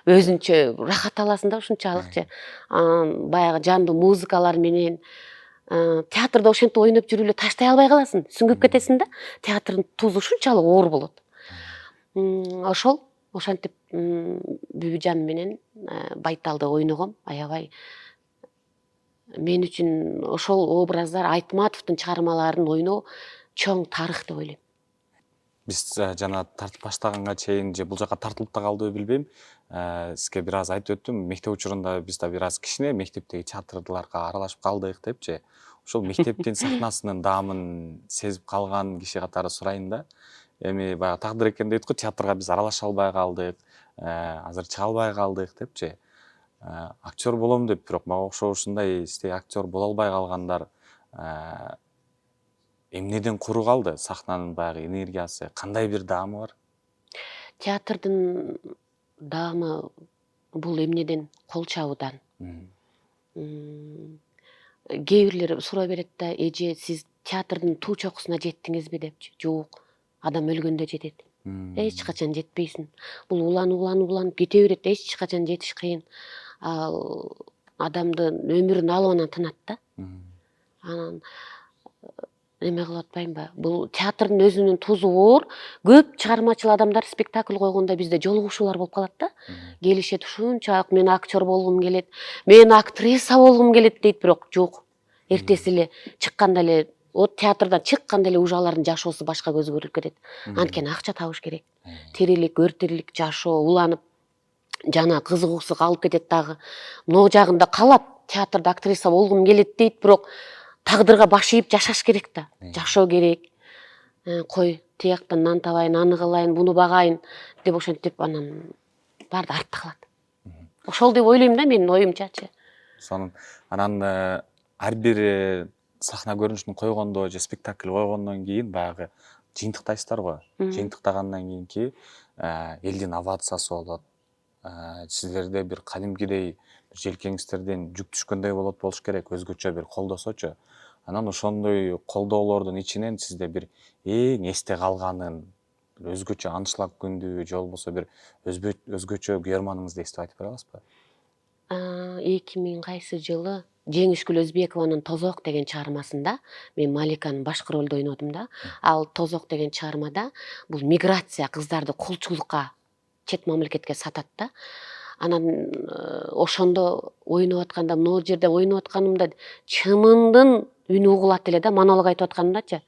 Speaker 2: Өзүнчө рахат аласың да ушунчалыкчы. Баягы жандуу музыкалар менен театрда ошентип ойноп жүрүп эле таштай албай каласың, сүңгүп кетесиң да. Театрдын тузу ушунчалык оор болот. Ошентип Бүбүжан менен Байталды ойногом. Аябай мен үчүн ошол образдар Айтматовдун чыгармаларын ойноо чоң тарых деп ойлойм.
Speaker 4: Биз жана тартып баштаганга чейин же бул жака тартылып да калдыбы билбейм. Сизге бир аз айтып өттүм. Мектеп учурунда биз да бир аз кичине мектептеги театрларга аралашып калдык депчи. Ошол мектептин сахнасынын даамын сезип калган киши катары сурайын да. Эми баягы тагдыр экен дейт го, театрга биз аралаша албай калдык, азыр чыга албай калдык депчи. Актер болом деп, бирок мага окшоп ушундай истей актер боло албай калгандар эмнеден куру калды? Сахнанын баягы энергиясы, кандай бир даамы бар?
Speaker 2: Театрдын даамы бул эмнеден? Кол чабуудан. Кээ бирлер сурай берет да, эже сиз театрдын туу чокусуна жеттиңизби депчи. Жок, адам өлгөндө жетет. Эч качан жетпейсиң. Бул уланып кете берет, эч качан жетиш кыйын. Адамдын өмүрүн алып анан тынат да. Анан эме кылып атпаймынбы? Бул театрдын өзүнүн тузу оор. Көп чыгармачыл адамдар спектакль койгондо бизде жолугушуулар болуп калат да. Келишет, ушунчалык мен актер болгум келет, мен актриса болгум келет дейт, бирок жок. Эртеси эле чыкканда эле, театрдан чыкканда эле уже алардын жашоосу башка көзгө көрүнүп кетет. Анткени акча табыш керек. Тирилик, өртирлик жашоо, уланып жана кызыгуусу калып кетет дагы. Могу жагында калат, театрда актриса болгум келет дейт, бирок тагдырга баш ийип жашаш керек да. Жашоо керек. Кой, тияктан нан табайын, аны кылайын, буну багайын деп ошентип анан баарды артта калат. Ошол деп ойлойм да, менин оюмчачы.
Speaker 4: Сонун анан ар бир сахна көрүнүшүн койгондо же спектакль койгондон кийин баягы жыйынтыктайсыздар го. Жыйынтыктагандан кийинки элдин овациясы болот. Сиздерде бир кадимкидей желкеңиздерден жүк түшкөндөй болуш керек, өзгөчө бир колдосочу. Анан ошондой колдоолордун ичинен сизде бир эң эсте калганын, өзгөчө анчлаг күндү же болбосо бир өзгөчө күйөрманыңызды эстеп айтып бере аласызбы?
Speaker 2: 2000 кайсы жылы Жеңишгүл Өзбекованын Тозок деген чыгармасында мен Маликанын башкы ролду ойнодум да. Ал Тозок деген чыгармада бул миграция кыздарды кулчулукка чет мамлекетке сатат да. Анан ошондо ойноп атканда, могу жерде ойноп атканымда чымындын үнү угулат эле да, монолог айтып атканымдачы.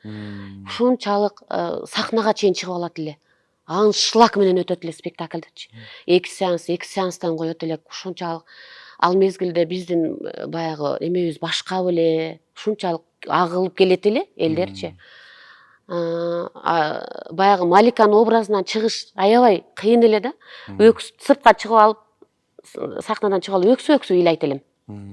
Speaker 2: Ушунчалык сахнага чейин чыгып алат эле. Аншлаг менен өтөт эле спектакльдичи. 2 сеанстан коет элек. Ушунчалык ал мезгилде биздин баягы эмебиз башка беле, ушунчалык агылып келет эле элдерчи. Баягы Маликанын образынан чыгыш аябай кыйын эле да. Сыртка чыгып алып, сахнадан чыгып алып өксү ыйлайт элем.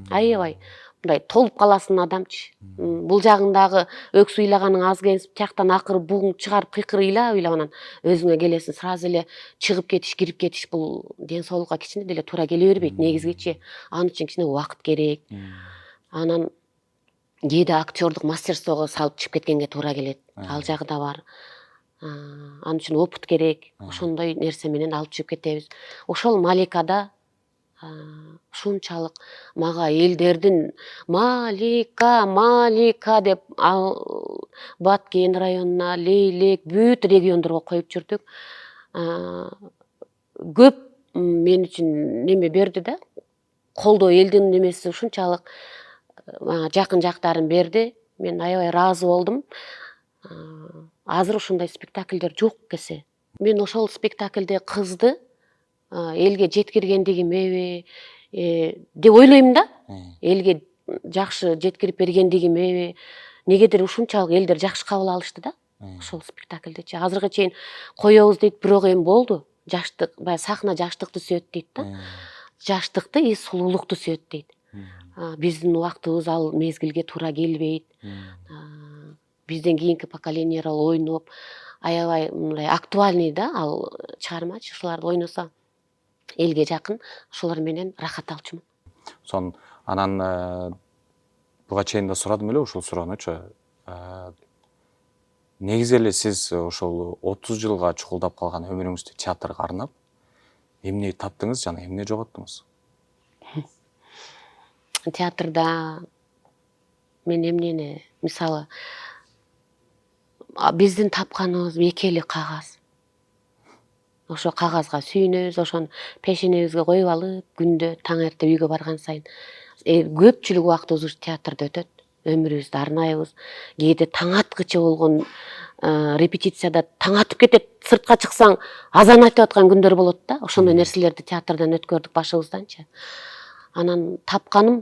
Speaker 2: Аябай мындай толуп каласың адамчы. Бул жагындагы өксү ыйлаганың аз келип, тияктан акырып бугуң чыгарып кыйкыр ыйлап анан өзүңө келесиң. Сразу эле чыгып кетиш, кирип кетиш бул ден соолукка кичине деле туура келе бербейт негизгичи. Анын үчүн кичине убакыт керек. Анан кээде актёрдук мастерствого салып чыгып кеткенге туура келет. Ал жагы да бар. Анын үчүн опыт керек. Ошондой нерсе менен алып чыгып кетебиз. Ошол Маликада ушунчалык мага элдердин Малика деп Баткен районуна, Лейлек, бүт региондорго коюп жүрдүк. Көп мен үчүн неме берди да. Колдоо элдин немеси ушунчалык мага жакын жактарын берди. Мен аябай ыраазы болдум. Азыр ушундай спектакльдер жок кесе. Мен ошол спектакльде кызды элге жеткиргендигиме деп ойлойм да. Элге жакшы жеткирип бергендигиме, негедир ушунчалык элдер жакшы кабыл алышты да. Ошол спектакльдечи. Азыркы чейин коебуз дейт, бирок эми болду. Жаштык, баягы сахна жаштыкты сүйөт дейт да. Жаштыкты и сулуулукту сүйөт дейт. Биздин убактыбыз ал мезгилге туура келбейт. Бизден кийинки поколениялар ойноп, аябай мындай актуальный да ал чыгармачы. Ушуларды ойносо элге жакын, ошолор менен рахат алчумун.
Speaker 4: Анан буга чейин да сурадым эле ушул суроонучу. Негизи эле сиз ошол 30 жылга чукулдап калган өмүрүңүздү театрга арнап, эмне таптыңыз жана эмне жоготтуңуз?
Speaker 2: Театрда мен эмнени, мисалы, биздин тапканыбыз экели кагаз. Ошо кагазга сүйүнөбүз, ошону пешенебизге коюп алып, күндө таң эрте үйгө барган сайын көпчүлүк убактыбыз ушу театрда өтөт. Өмүрүбүздү арнайбыз. Кээде таң аткыча болгон репетицияда таң атып кетет, сыртка чыксаң азан айтып аткан күндөр болот да. Ошондой нерселерди театрдан өткөрдүк башыбызданчы. Анан тапканым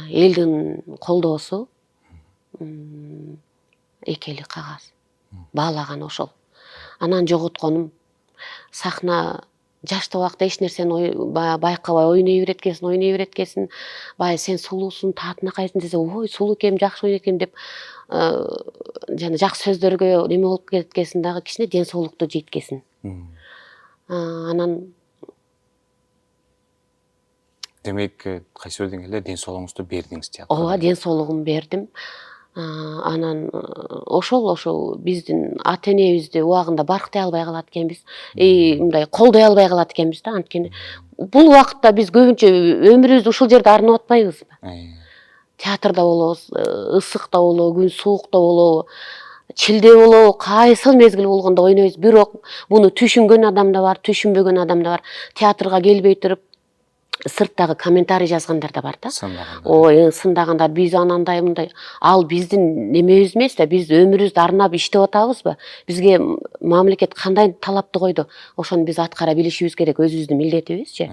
Speaker 2: элдин колдоосу, экели кагаз. Баалаган ошол. Анан жоготконум сахна жаштуу убакта эч нерсени байкабай ойной береткесин, бай сен сулуусуң, таатынакайсың десе, ой, сулуу экен, жакшы ойнойт экен деп жана жакшы сөздөргө неме болуп кеткесин дагы кичине ден соолукту жейткесин. Анан
Speaker 4: Демек, кайсы бир деңгээлде ден соолугуңузду бердиңиз театрга?
Speaker 2: Ооба, ден соолугумду бердим. Анан ошол биздин ата энебизди убагында баркытай албай калат экенбиз, мындай колдой албай калат экенбиз да. Анткени бул убакытта биз көбүнчө өмүрүбүздү ушул жерде арнап атпайбызбы? Театрда болобуз, ысыкта болобу, күн суукта болобу, чилде болобу, кайсыл мезгил болгондо ойнойбуз. Бирок буну түшүнгөн адам да бар, түшүнбөгөн адам да бар. Театрга келбей туруп сырттагы комментарий жазгандар да бар да. Ой, сындагандар, биз анандай мындай. Ал биздин немебиз эмес да, биз өмүрүбүздү арнап иштеп атабызбы? Бизге мамлекет кандай талапты койду? Ошону биз аткара билишибиз керек, өзүбүздүн милдетибизчи.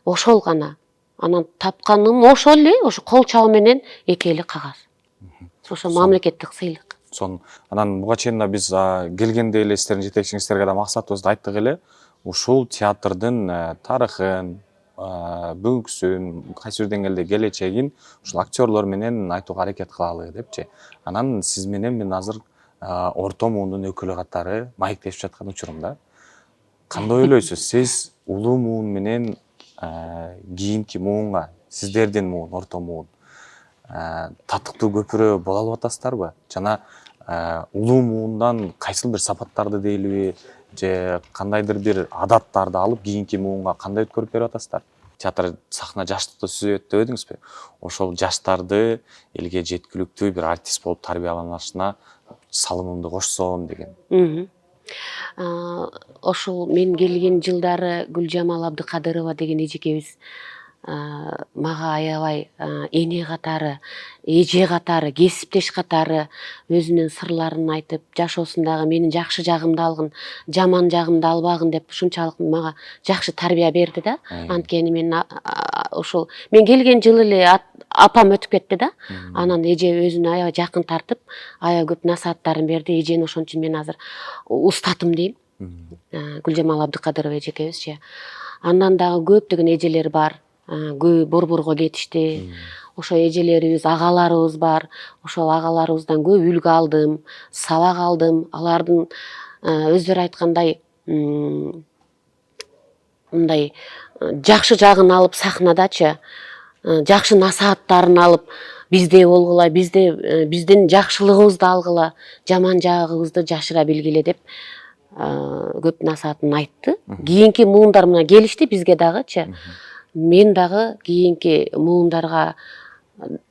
Speaker 2: Ошол гана. Анан тапканым ошол эле, ошо кол чабы менен экели кагаз. Ошо мамлекеттик сыйлык.
Speaker 4: Анан буга чейин да биз келгенде эле сиздердин жетекчиңиздерге да максатыбызды айттык эле. Ушул театрдын тарыхын, бүгүнкүсүн, кайсы бир деңгээлде келечегин ушул актерлор менен айтууга аракет кылалы депчи. Анан сиз менен мен азыр орто муундун өкүлү катары маектешип жаткан учурумда. Кандай ойлойсуз? Сиз улуу муун менен кийинки муунга, сиздердин муун, орто муун татыктуу көпүрө боло алып атасыздарбы? Жана улуу муундан кайсыл бир сапаттарды дейлиби, же кандайдыр бир адаттарды алып кийинки муунга кандай өткөрүп берип атасыздар? театр сахна жаштыкты сүзөт деп едиңизби? Ошол жаштарды элге жеткиликтүү бир артист болуп тарбияланышына салымымды кошсом деген.
Speaker 2: Ошол мен келген жылдары Гүлжамал Абдыкадырова деген эжекебиз мага аябай эне катары, эже катары, кесиптеш катары өзүнүн сырларын айтып, жашоосундагы менин жакшы жагымды алгын, жаман жагымды албагын деп ушунчалык мага жакшы тарбия берди да. Анткени мен ошол мен келген жылы эле апам өтүп кетти да. Анан эже өзүнө аябай жакын тартып, аябай көп насааттарын берди. Эжени ошон үчүн мен азыр устатым дейм. Гүлжамал Абдыкадырова эжекебизчи. Андан дагы көптөгөн эжелер бар. Көбү борборго кетишти. Ошо эжелерибиз, агаларыбыз бар. Ошол агаларыбыздан көп үлгү алдым, сабак алдым. Алардын өздөрү айткандай мындай жакшы жагын алып сахнадачы, жакшы насааттарын алып, биздей болгула, биздин жакшылыгыбызды алгыла, жаман жагыбызды жашыра билгиле деп көп насаатын айтты. Кийинки муундар мына келишти бизге дагычы. Мен дагы кийинки муундарга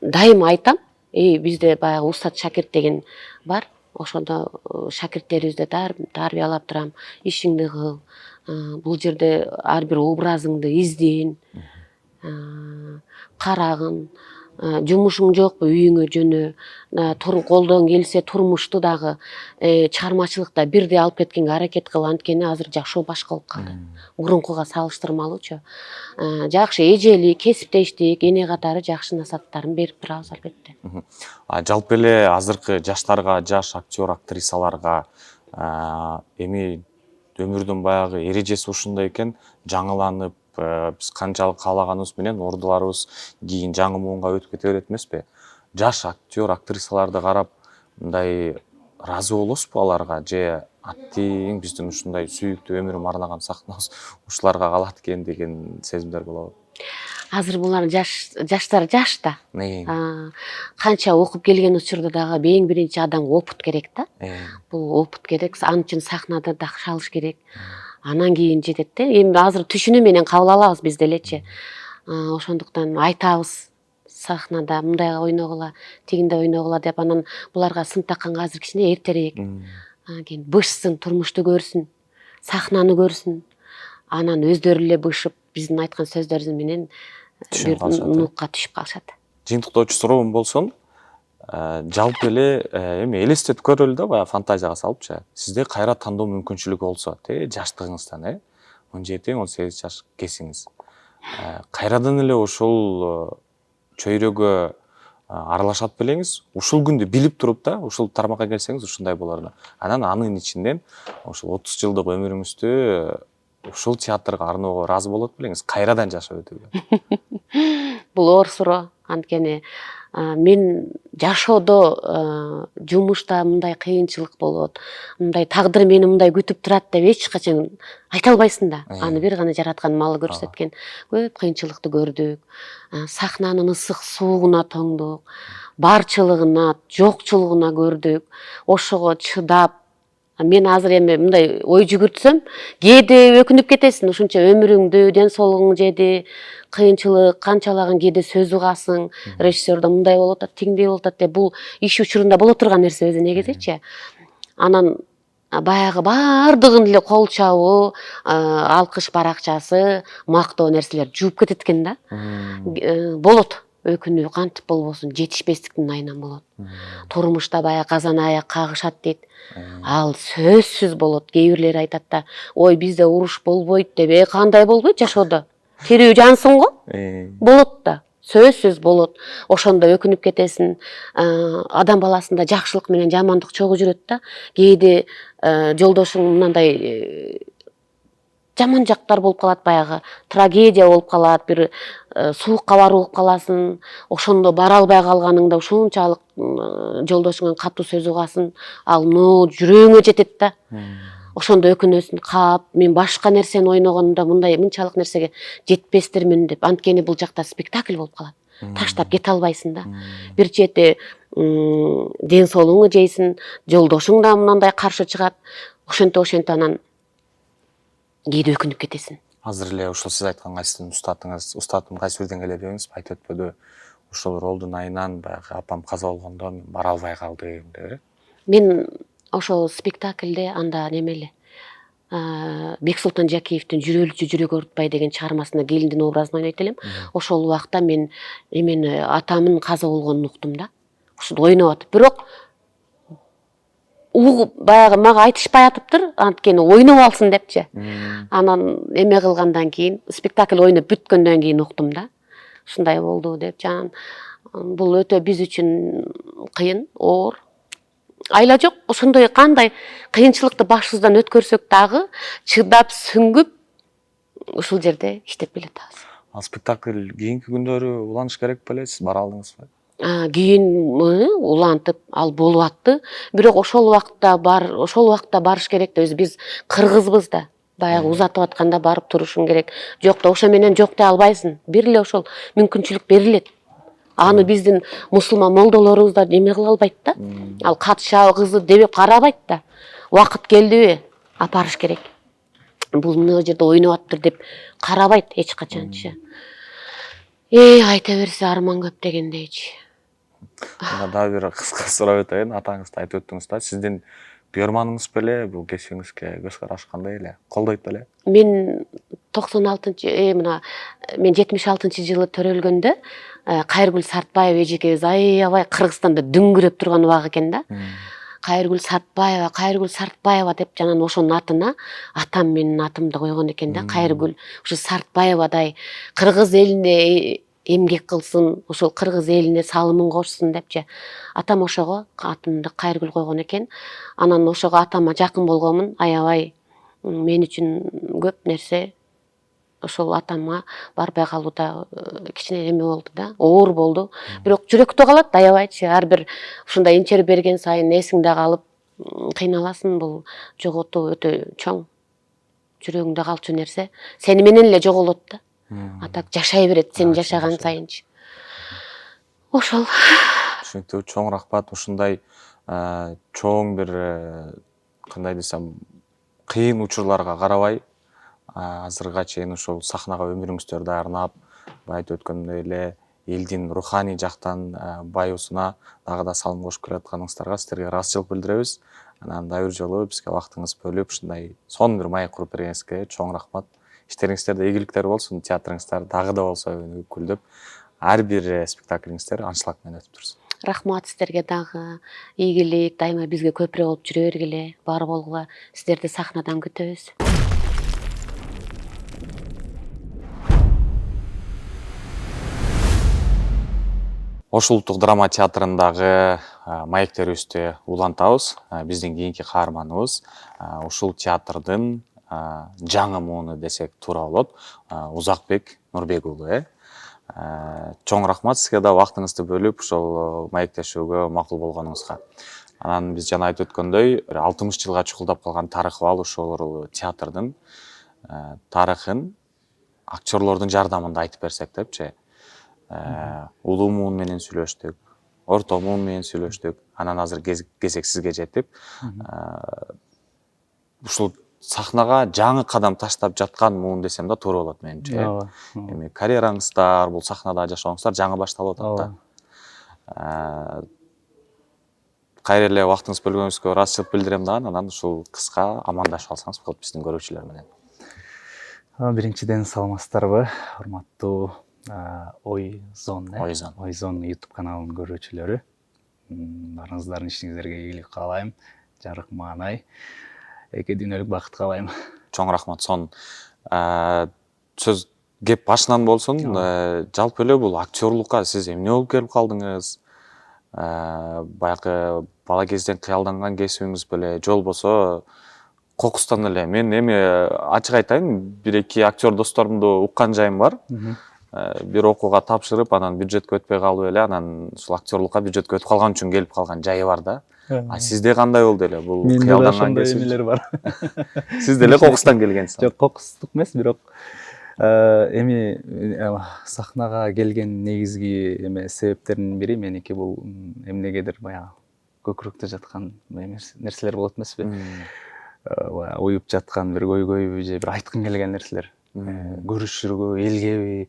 Speaker 2: дайым айтам. Бизде баягы устат шакирт деген бар. Ошондо шакирттерибизди тарбиялап турам. Ишиңди кыл. Бул жерде ар бир образыңды изден. Карагын. Жумушуң жокпу, үйүңө жөнө. Колдон келсе турмушту дагы чыгармачылыкта бирдей алып кеткенге аракет кыл. Анткени азыр жашоо башка болуп калды. Мурункуга салыштырмалуучу. Жакшы эжели, кесиптештик, эне катары жакшы насааттарын берип турабыз албетте.
Speaker 4: Жалпы эле азыркы жаштарга, жаш актер, актрисаларга эми өмүрдүн баягы эрежеси ушундай экен, жаңыланып, биз канчалык каалаганыбыз менен ордуларыбыз кийин жаңы муунга өтүп кете берет эмеспи? Жаш актер, актрисаларды карап мындай ыраазы болосузбу аларга, же аттиң биздин ушундай сүйүктүү өмүрүм арнаган сахнабыз ушуларга калат экен деген сезимдер болобу?
Speaker 2: Азыр булар жаштар жашта. Канча окуп келген учурда дагы эң биринчи адамга опыт керек да. Бул опыт керек, ал үчүн сахнада дагы шалыш керек. Анан кийин жетет да. Эми азыр түшүнүү менен кабыл алабыз биз делечи. Ошондуктан айтабыз сахнада мындайга ойногула, тигинде ойногула деп, анан буларга сын такканга азыр кичине эртерээк. Кийин бышсын, турмушту көрсүн, сахнаны көрсүн. Анан өздөрү эле бышып, биздин айткан сөздөрүбүз менен нукка түшүп калышат.
Speaker 4: Жыйынтыктоочу суроом болсун, жалпы эле эми элестетип көрөлү да, баягы фантазияга салыпчы. Сизде кайра тандоо мүмкүнчүлүгү болсо, жаштыгыңыздан, 17-18 жаш кесиңиз. Кайрадан эле ушул чөйрөгө аралашат белеңиз, ушул күндү билип туруп да, ушул тармакка келсеңиз ушундай болор да. Анан анын ичинен ушул 30 жылдык өмүрүңүздү ушул театрга арноого ыраазы болот белеңиз, кайрадан жашап өтүүгө?
Speaker 2: Бул оор суроо. Анткени мен жашоодо жумушта мындай кыйынчылык болот, мындай тагдыр мени мындай күтүп турат деп эч качан айта албайсың да. Аны бир гана жараткан малы көрсөткөн. Көп кыйынчылыкты көрдүк. Сахнанын ысык суугуна тоңдук, барчылыгына, жокчулугуна көрдүк. Ошого чыдап, мен азыр эми мындай ой жүгүртсөм, кээде өкүнүп кетесиң, ушунча өмүрүңдү, ден соолугуң жеди, кыйынчылык канчалаган кээде сөз угасың, режиссердо мындай болуп атат, тиңдей болуп атат деп, бул иш учурунда боло турган нерсе өзү негизичи. Анан баягы баардыгын эле кол чабуу, алкыш баракчасы, мактоо нерселер жууп кетет экен да. Болот. Өкүнүү кантип болбосун, жетишпестиктин айынан болот. Турмушта баягы казан аяк кагышат дейт. Ал сөзсүз болот. Кээ бирлери айтат да, ой бизде уруш болбойт деп, кандай болбойт жашоодо? Тирүү жансың го? Болот да. Сөзсүз болот. Ошондо өкүнүп кетесиң. Адам баласында жакшылык менен жамандык чогуу жүрөт да. Кээде жолдошуң мындай жаман жактар болуп калат, баягы трагедия болуп калат, бир суукка барып болуп каласың. Ошондо бара албай калганыңда ушунчалык жолдошуңан катуу сөз угасың, ал жүрөгүңө жетет да. Ошондо өкүнөсүң, кап, мен башка нерсени ойногондо мындай мынчалык нерсеге жетпестирмин деп. Анткени бул жакта спектакль болуп калат. Таштап кете албайсың да. Бир чети ден соолугуңу жейсиң, жолдошуң да мындай каршы чыгат. Ошентип анан кээде өкүнүп кетесиң.
Speaker 4: Азыр эле ушул сиз айткан кайсысын устатым кайсы бирден келе дебеңиз, айтып өтпөдү. Ушул ролдун айынан баягы апам каза болгондо мен бара албай калдым деп.
Speaker 2: Мен ошол спектакльде анда немеле Бексултан Жакиевдин Жүрөлчү жүрөк ортпай деген чыгармасында келиндин образын ойнойт элем. Ошол убакта мен эмени атамдын каза болгонун уктум да. Ушуну ойноп атып, бирок угуп баягы мага айтышпай атыптыр, анткени ойноп алсын депчи. Анан эме кылгандан кийин, спектакль ойноп бүткөндөн кийин уктум да. Ушундай болду деп. Жан бул өтө биз үчүн кыйын, оор. Айла жок, ошондой кандай кыйынчылыкты башыбыздан өткөрсөк дагы чыдап сүңгүп ушул жерде иштеп келатабыз.
Speaker 4: Ал спектакль кийинки күндөрү уланыш керек беле, сиз бара алдыңызбы?
Speaker 2: Кийин улантып ал болуп атты. Бирок ошол убакта барыш керек да, биз кыргызбыз да. Баягы узатып атканда барып турушуң керек. Жок да, ошо менен жок дей албайсың. Бир эле ошол мүмкүнчүлүк берилет. Аны биздин мусулман молдолорубуз да эме кыла албайт да. Ал катыша кызы деп карабайт да. Убакыт келдиби? Апарыш керек. Бул мына жерде ойноп аттыр деп карабайт эч качанчы. Айта берсе арман көп дегендейчи.
Speaker 4: Мына дагы бир кыска сурап өтөйүн. Атаңызды айтып өттүңүз да, сиздин бuyurmanыңыз беле, бул кесибиңизге көз караш кандай эле? Колдойт беле?
Speaker 2: Мен 76-жылы төрөлгөндө Кайыргүл Сартбаева эжекебиз аябай Кыргызстанда дүңгүрөп турган убак экен да. Кайыргүл Сартбаева деп жанан ошонун атына атам менин атымды койгон экен да. Кайыргүл ушу Сартбаевадай кыргыз элине эмгек кылсын, ошол кыргыз элине салымын кошсун депчи. Атам ошого атымды Кайыргүл койгон экен. Анан ошого атама жакын болгонмун, аябай мен үчүн көп нерсе ошол атама барбай калууда кичине эме болду да, оор болду. Бирок жүрөктө калат аябайчы. Ар бир ушундай инчер берген сайын эсиңде калып кыйналасың. Бул жоготуу өтө чоң. Жүрөгүңдө калчу нерсе сени менен эле жоголот да. Атак жашай берет сен жашаган сайынчы. Ошол.
Speaker 4: Түшүнүктүү, чоң рахмат. Ушундай чоң бир кандай десем, кыйын учурларга карабай, азырга чейин ушул сахнага өмүрүңүздөрдү арнап, айтып өткөндөй эле элдин руханий жактан баюусуна дагы да салым кошуп келатканыңыздарга сиздерге ыраазычылык билдиребиз. Анан дагы бир жолу бизге убактыңыз бөлүп, ушундай сонун бир маек куруп бергениңизге чоң рахмат. Иштериңиздерде ийгиликтер болсун, театрыңыздар дагы да болсо өнүгүп гүлдөп, ар бир спектаклиңиздер анчлык менен өтүп турсун.
Speaker 2: Рахмат сиздерге дагы. Ийгилик дайыма бизге көпүрө болуп жүрө бергиле. Бар болгула. Сиздерди сахнадан күтөбүз.
Speaker 4: Ош улуттук драма театрындагы маектерибизди улантабыз. Биздин кийинки каарманыбыз ушул театрдын жаңы мууну десек туура болот. Узакбек Нурбек уулу. Чоң рахмат сизге да убактыңызды бөлүп ушул маектешүүгө макул болгонуңузга. Анан биз жана айтып өткөндөй 60 жылга чукулдап калган тарыхы бар ушул театрдын тарыхын актерлордун жардамында айтып берсек депчи. Улуу муун менен сүйлөштүк, орто муун менен сүйлөштүк. Анан азыр кезек сизге жетип, ушул сахнага жаңы кадам таштап жаткан муун десем да туура болот менимче. Эми карьераңыздар, бул сахнада жашооңуздар жаңы башталып атат да. Кайра эле убактыңыз бөлгөнүңүзгө ыраазычылык билдирем дагы, анан ушул кыска амандашып алсаңыз болот биздин көрүүчүлөр менен.
Speaker 3: Биринчиден саламатсыздарбы, урматтуу Ойзон YouTube каналынын көрүүчүлөрү. Баарыңыздардын ишиңиздерге ийгилик каалайм, жарык маанай, эки дүйнөлүк бакыт каалайм.
Speaker 4: Чоң рахмат. Сон сөз кеп башынан болсун. Жалпы эле бул актерлукка сиз эмне болуп келип калдыңыз? Баягы бала кезден кыялданган кесибиңиз беле, же болбосо кокустан эле? Мен эми ачык айтайын, бир-эки актер досторумду уккан жайым бар. Бир окууга тапшырып, анан бюджетке өтпөй калып эле, анан ушул актерлукка бюджетке өтүп калган үчүн келип калган жайы бар да. Сизде кандай болду эле? Бул кыялданган кесип.
Speaker 3: Эмелер бар.
Speaker 4: Сиз деле кокустан келгенсиз.
Speaker 3: Жок, кокустук эмес, бирок эми сахнага келген негизги себептердин бири меники бул эмнегедир баягы көкүрөктө жаткан нерселер болот эмеспи? Уюп жаткан бир көйгөйбү же бир айткым келген нерселер. көрүшүргө, элгеби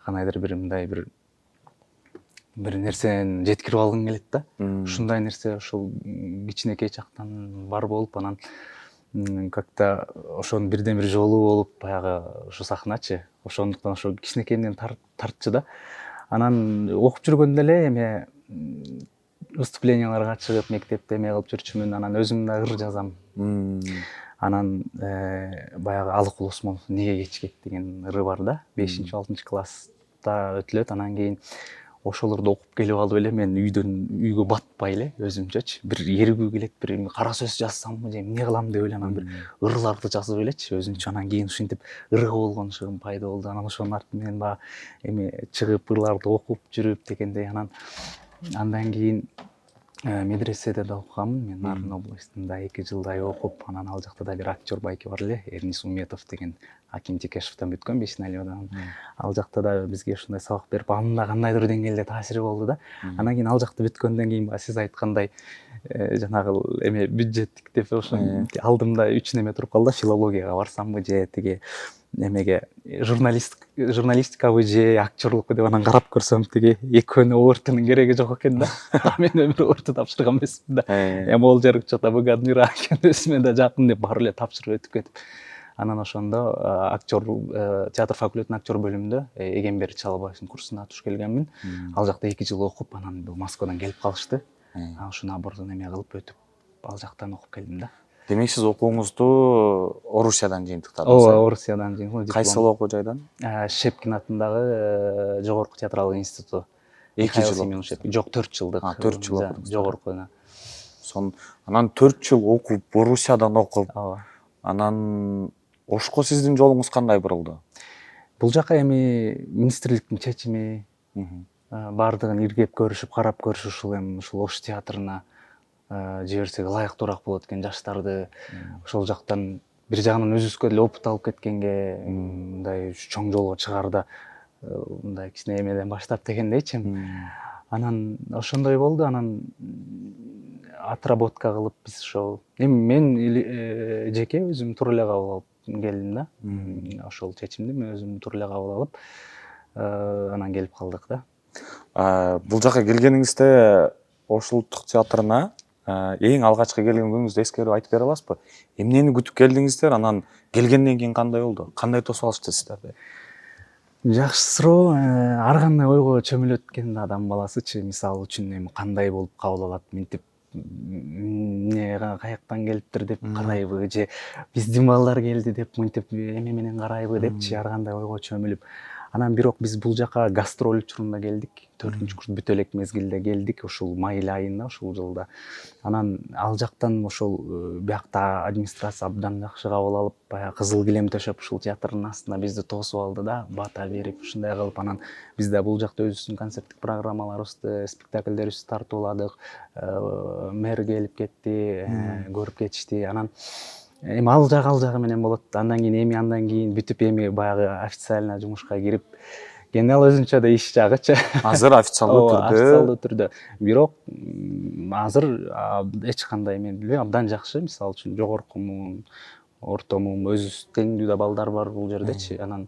Speaker 3: кандайдыр бир мындай бир нерсени жеткирип алгың келет да. Ушундай нерсе ушул кичинекей чактан бар болуп, анан как-то ошонун бирден бир жолу болуп баягы ушу сахначы. Ошондуктан ошо кичинекейинен тартчы да. Анан окуп жүргөндө эле эме выступленияларга чыгып, мектепте эме кылып жүрчүмүн. Анан өзүм да ыр жазам. Анан баягы Алык Улусмон Неге кечикет деген ыры бар да. 5-6 класста өтүлөт. Анан кийин ошолорду окуп келип алып эле мен үйгө батпай эле өзүмчөчү бир эргүү келет, бир кара сөз жазсамбы же эмне кылам деп ойлонам, бир ырларды жазып элечи өзүмчө. Анан кийин ушинтип ырга болгончугум пайда болду. Анан ошонун арты менен баягы эми чыгып ырларды окуп жүрүп дегендей. Андан кийин медреседе да окуганмын. Мен Нарын областында 2 жылдай окуп, анан ал жакта да бир актер байке бар эле, Эрнис Уметов деген, Аким Текешевден бүткөн, Бешиналиодан. Ал жакта да бизге ушундай сабак берип, анын да кандайдыр деңгээлде таасири болду да. Анан кийин ал жакта бүткөндөн кийин сиз айткандай жанагы эме бюджеттик деп ошо алдымда 3 неме туруп калды. Филологияга барсамбы же тиги эмеге журналистикабы же актерлукпу деп анан карап көрсөм тиги экөөнү ОРТнын кереги жок экен да. Мен өмүр ОРТ тапшырган эмесмин да. Эми ол жарык чакта БГАДМИР өзүмө да жакын деп барып эле тапшырып өтүп кетип. Анан ошондо актер театр факультетинин актер бөлүмүндө Эгембер Чалабаевдин курсуна туш келгенмин. Ал жакта 2 жыл окуп, анан бул Москвадан келип калышты. Анан ушу набордон эме кылып өтүп, ал жактан окуп келдим да.
Speaker 4: Демек сиз окууңузду Орусиядан жыйынтыктадыңыз?
Speaker 3: Ооба, Орусиядан жыйынтыктадым.
Speaker 4: Кайсы окуу жайдан?
Speaker 3: Шепкин атындагы жогорку театралдык институту.
Speaker 4: 2 жыл.
Speaker 3: Жок, 4 жылдык.
Speaker 4: 4 жыл окудуңуз.
Speaker 3: Жогорку.
Speaker 4: Анан 4 жыл окуп, Орусиядан окуп,
Speaker 3: Ооба.
Speaker 4: анан ошко сиздин жолуңуз кандай бурулду?
Speaker 3: Бул жака эми министрликтин чечими, бардыгын иргеп көрүшүп, карап көрүшүп, ушул Ош театрына жиберсек ылайыктуураак болот экен жаштарды. Ошол жактан бир жагынан өзүбүзгө деле опыт алып кеткенге, мындай чоң жолго чыгаарда мындай кичине эмеден баштап дегендейчи. Анан ошондой болду. Анан отработка кылып биз ошол эми мен жеке өзүм тура эле кабыл алып келдим да. Ошол чечимди мен өзүм тура эле кабыл алып, анан келип калдык да.
Speaker 4: Бул жака келгениңизде Ош улуттук театрына эң алгачкы келген күнүңүздү эскерип айтып бере аласызбы? Эмнени күтүп келдиңиздер? Анан келгенден кийин кандай болду? Кандай тосуп алышты сиздерди?
Speaker 3: Жакшы суроо. Ар кандай ойго чөмүлөт экен адам баласычы. Мисалы үчүн эми кандай болуп кабыл алат, мынтип эмне каяктан келиптир деп карайбы, же биздин балдар келди деп мынтип эме менен карайбы депчи, ар кандай ойго чөмүлүп. Анан бирок биз бул жака гастроль учурунда келдик. 4-курс бүтө элек мезгилде келдик, ушул май айында, ушул жылда. Анан ал жактан ошол биякта администрация абдан жакшы кабыл алып, баягы кызыл килем төшөп, ушул театрдын астына бизди тосуп алды да, бата берип, ушундай кылып. Анан биз да бул жакта өзүбүздүн концерттик программаларыбызды, спектакльдерибизди тартууладык. Мэр келип кетти, көрүп кетишти. Анан эми ал жагы менен болот. Андан кийин бүтүп эми баягы официально жумушка кирип, генерал өзүнчө да иш жагычы. Азыр официалдуу түрдө. Бирок азыр эч кандай мен билбейм, абдан жакшы. Мисалы үчүн жогоркумун, ортомун, өзүбүз теңдүү балдар бар бул жердечи. Анан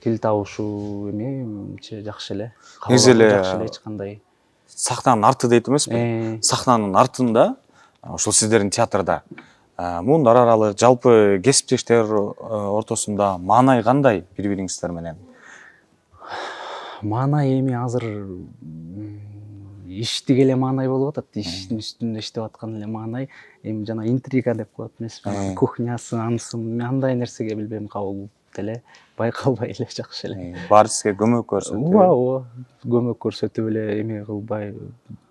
Speaker 3: тил табышуу эмечи жакшы эле.
Speaker 4: Негизи эле
Speaker 3: жакшы эле, эч кандай.
Speaker 4: Сахнанын арты дейт эмеспи? Сахнанын артында, ошол сиздердин театрда муундар аралык, жалпы кесиптештер ортосунда маанай кандай бири-бириңиздер менен?
Speaker 3: Маанай эми азыр иштик эле маанай болуп атат. Иштин үстүндө иштеп аткан эле маанай. Эми жана интрига деп коет эмеспи? Кухнясы, анысы, андай нерсеге билбейм кабыл деле байкалбай эле жакшы эле.
Speaker 4: Баары сизге көмөк көрсөтүп.
Speaker 3: Ооба, көмөк көрсөтүп эле эме кылбай,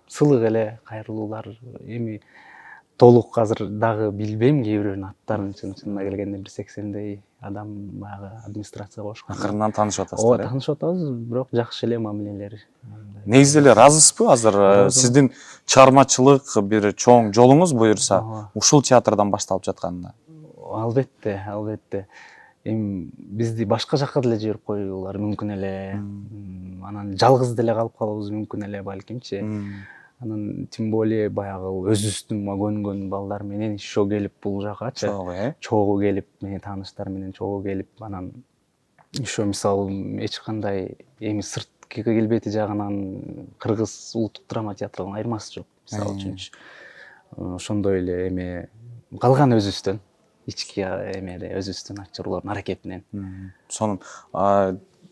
Speaker 3: сылык эле кайрылуулар. Эми толук азыр дагы билбейм кээ бирөөнүн аттарын, чынына келгенде бир 80дей адам баягы администрация кошкон.
Speaker 4: Акырынан таанышып атасыздар.
Speaker 3: Ооба, таанышып атабыз, бирок жакшы эле мамилелери.
Speaker 4: Негизи эле ыраазысызбы? Азыр сиздин чыгармачылык бир чоң жолуңуз буюрса, ушул театрдан башталып жатканына? Албетте. Эми бизди башка жакка деле жиберип коюулары мүмкүн эле. Анан жалгыз деле калып калуубуз мүмкүн эле балкимчи. Анан тем более баягы өзүбүздүн көнгөн балдар менен еще келип бул жакачы. Чогуу келип, мени тааныштар менен чогуу келип, анан
Speaker 3: еще мисалы эч кандай эми сырткы келбети жагынан кыргыз улуттук драма театрынын айырмасы жок мисалы үчүнчү. Ошондой эле эме калган өзүбүздөн ички эмеде өзүбүздүн актерлордун аракетинен.
Speaker 4: Сонун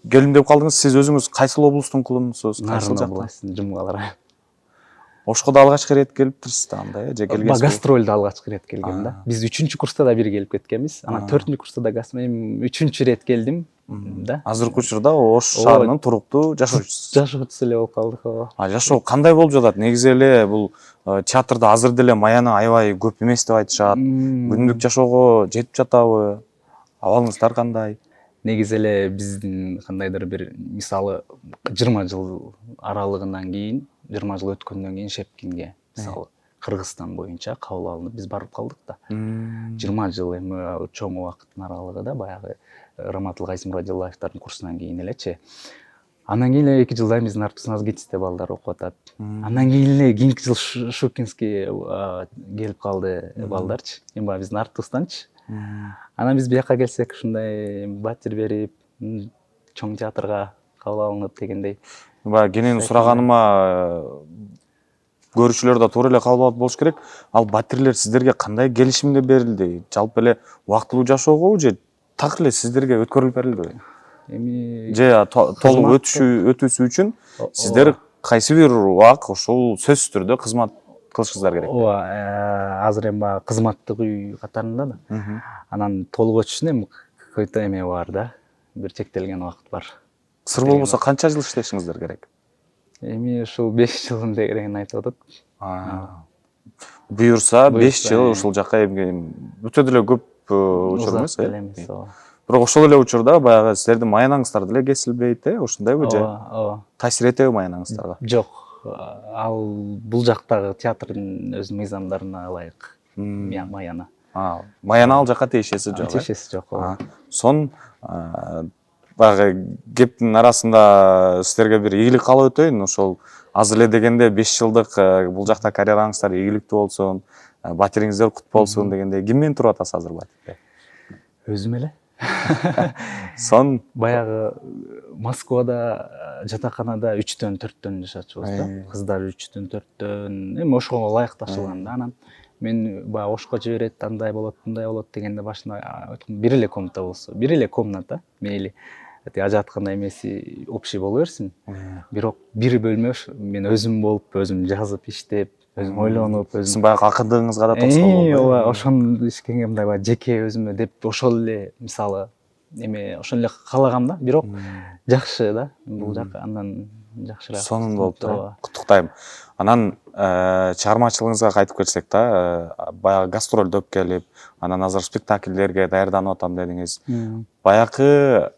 Speaker 4: келим деп калдыңыз. Сиз өзүңүз кайсыл облустун кулунусуз? Кайсыл жактан?
Speaker 3: областын Жумгалар району.
Speaker 4: Ошкодо алгачкы ирет келиптирсиз да андай, же келгенсиз?
Speaker 3: Гастролдо алгачкы ирет келгем да. Биз 3-чү курста да бир келип кеткенбиз. Анан 4-чү курста да эми 3-чү ирет келдим да.
Speaker 4: Азыркы учурда Ош шаарынын туруктуу жашоочусу.
Speaker 3: Жашоочусу эле болуп калдык.
Speaker 4: Жашоо кандай болуп жатат? Негизи эле бул театрда азыр деле маяны аябай көп эмес деп айтышат. Күндүк жашоого жетип жатабы? Абалыңыздар кандай?
Speaker 3: Негизи эле биздин кандайдыр бир мисалы 20 жыл аралыгынан кийин, 20 жыл өткөндөн кийин Шепкинге мисалы Кыргызстан боюнча кабыл алынып биз барып калдык да. 20 жыл эми чоң убакыттын аралыгында баягы Раматыл Кайсымурадилаевдардын курсунан кийин элечи. Андан кийин эле 2 жылдан биздин артыбыздан ГИТИСте балдар окуп атат. Андан кийин эле кийинки жыл Шукинский келип калды балдарчы. Эми баягы биздин артыбызданчы. Анан биз бияка келсек ушундай батир берип, чоң театрга кабыл алынып дегендей.
Speaker 4: Баягы кенен сураганыма көрүүчүлөр да туура эле кабыл алып болуш керек. Ал батирлер сиздерге кандай келишимде берилди? Жалпы эле убактылуу жашоого же так эле сиздерге өткөрүлүп берилдиби?
Speaker 3: Эми
Speaker 4: Же толук өтүүсү үчүн сиздер кайсы бир убак ушул сөзсүз түрдө кызмат кылышыңыздар керек.
Speaker 3: Ооба, азыр эми баягы кызматтык үй катарында да. Анан толук өтүш үчүн эми какой-то эме бар да. Бир чектелген убакыт бар.
Speaker 4: Сыр болбосо канча жыл иштешиңиздер керек?
Speaker 3: Эми ушул 5 жылдын дегенин айтып атат.
Speaker 4: Буюрса 5 жыл ушул жакка өтө деле көп учур эмес, Бирок ошол эле учурда баягы силердин маянаңыздар деле кесилбейт, ошондойбу же?
Speaker 3: Ооба.
Speaker 4: Таасир этеби маянаңыздарга?
Speaker 3: Жок. Ал бул жактагы театрдын өз мыйзамдарына ылайык маяна.
Speaker 4: Маяна ал жакка тиешеси жок.
Speaker 3: Тиешеси жок.
Speaker 4: Сон баягы кептин арасында силерге бир ийгилик каалап өтөйүн. Ошол аз эле дегенде 5 жылдык бул жакта карьераңыздар ийгиликтүү болсун, батириңиздер кут болсун дегенде ким менен туруп атасыз азыр батирде?
Speaker 3: Өзүм эле.
Speaker 4: Сон
Speaker 3: баягы Москвада жатаканада 3-төн 4төн жашачубуз да. Кыздар 3-төн 4төн. Эми ошого ылайыкташылган да. Анан мен баягы Ошко жиберет, андай болот, мындай болот дегенде башында айткам, бир эле комната болсо, бир эле комната, мейли ажаткандай эмеси общий боло берсин. Бирок бир бөлмө мен өзүм болуп, өзүм жазып, иштеп, өзүм ойлонуп, өзүм.
Speaker 4: Сиз баягы акындыгыңызга да тосколго.
Speaker 3: Ооба, ошону ишкенге мындай баягы жеке өзүмө деп ошол эле мисалы эме ошол эле каалагам да. Бирок жакшы да. Бул жак андан жакшыраак.
Speaker 4: Сонун болуптур. Куттуктайм. Анан чыгармачылыгыңызга кайтып келсек да, баягы гастролдоп келип, анан азыр спектакльдерге даярданып атам дедиңиз. Баягы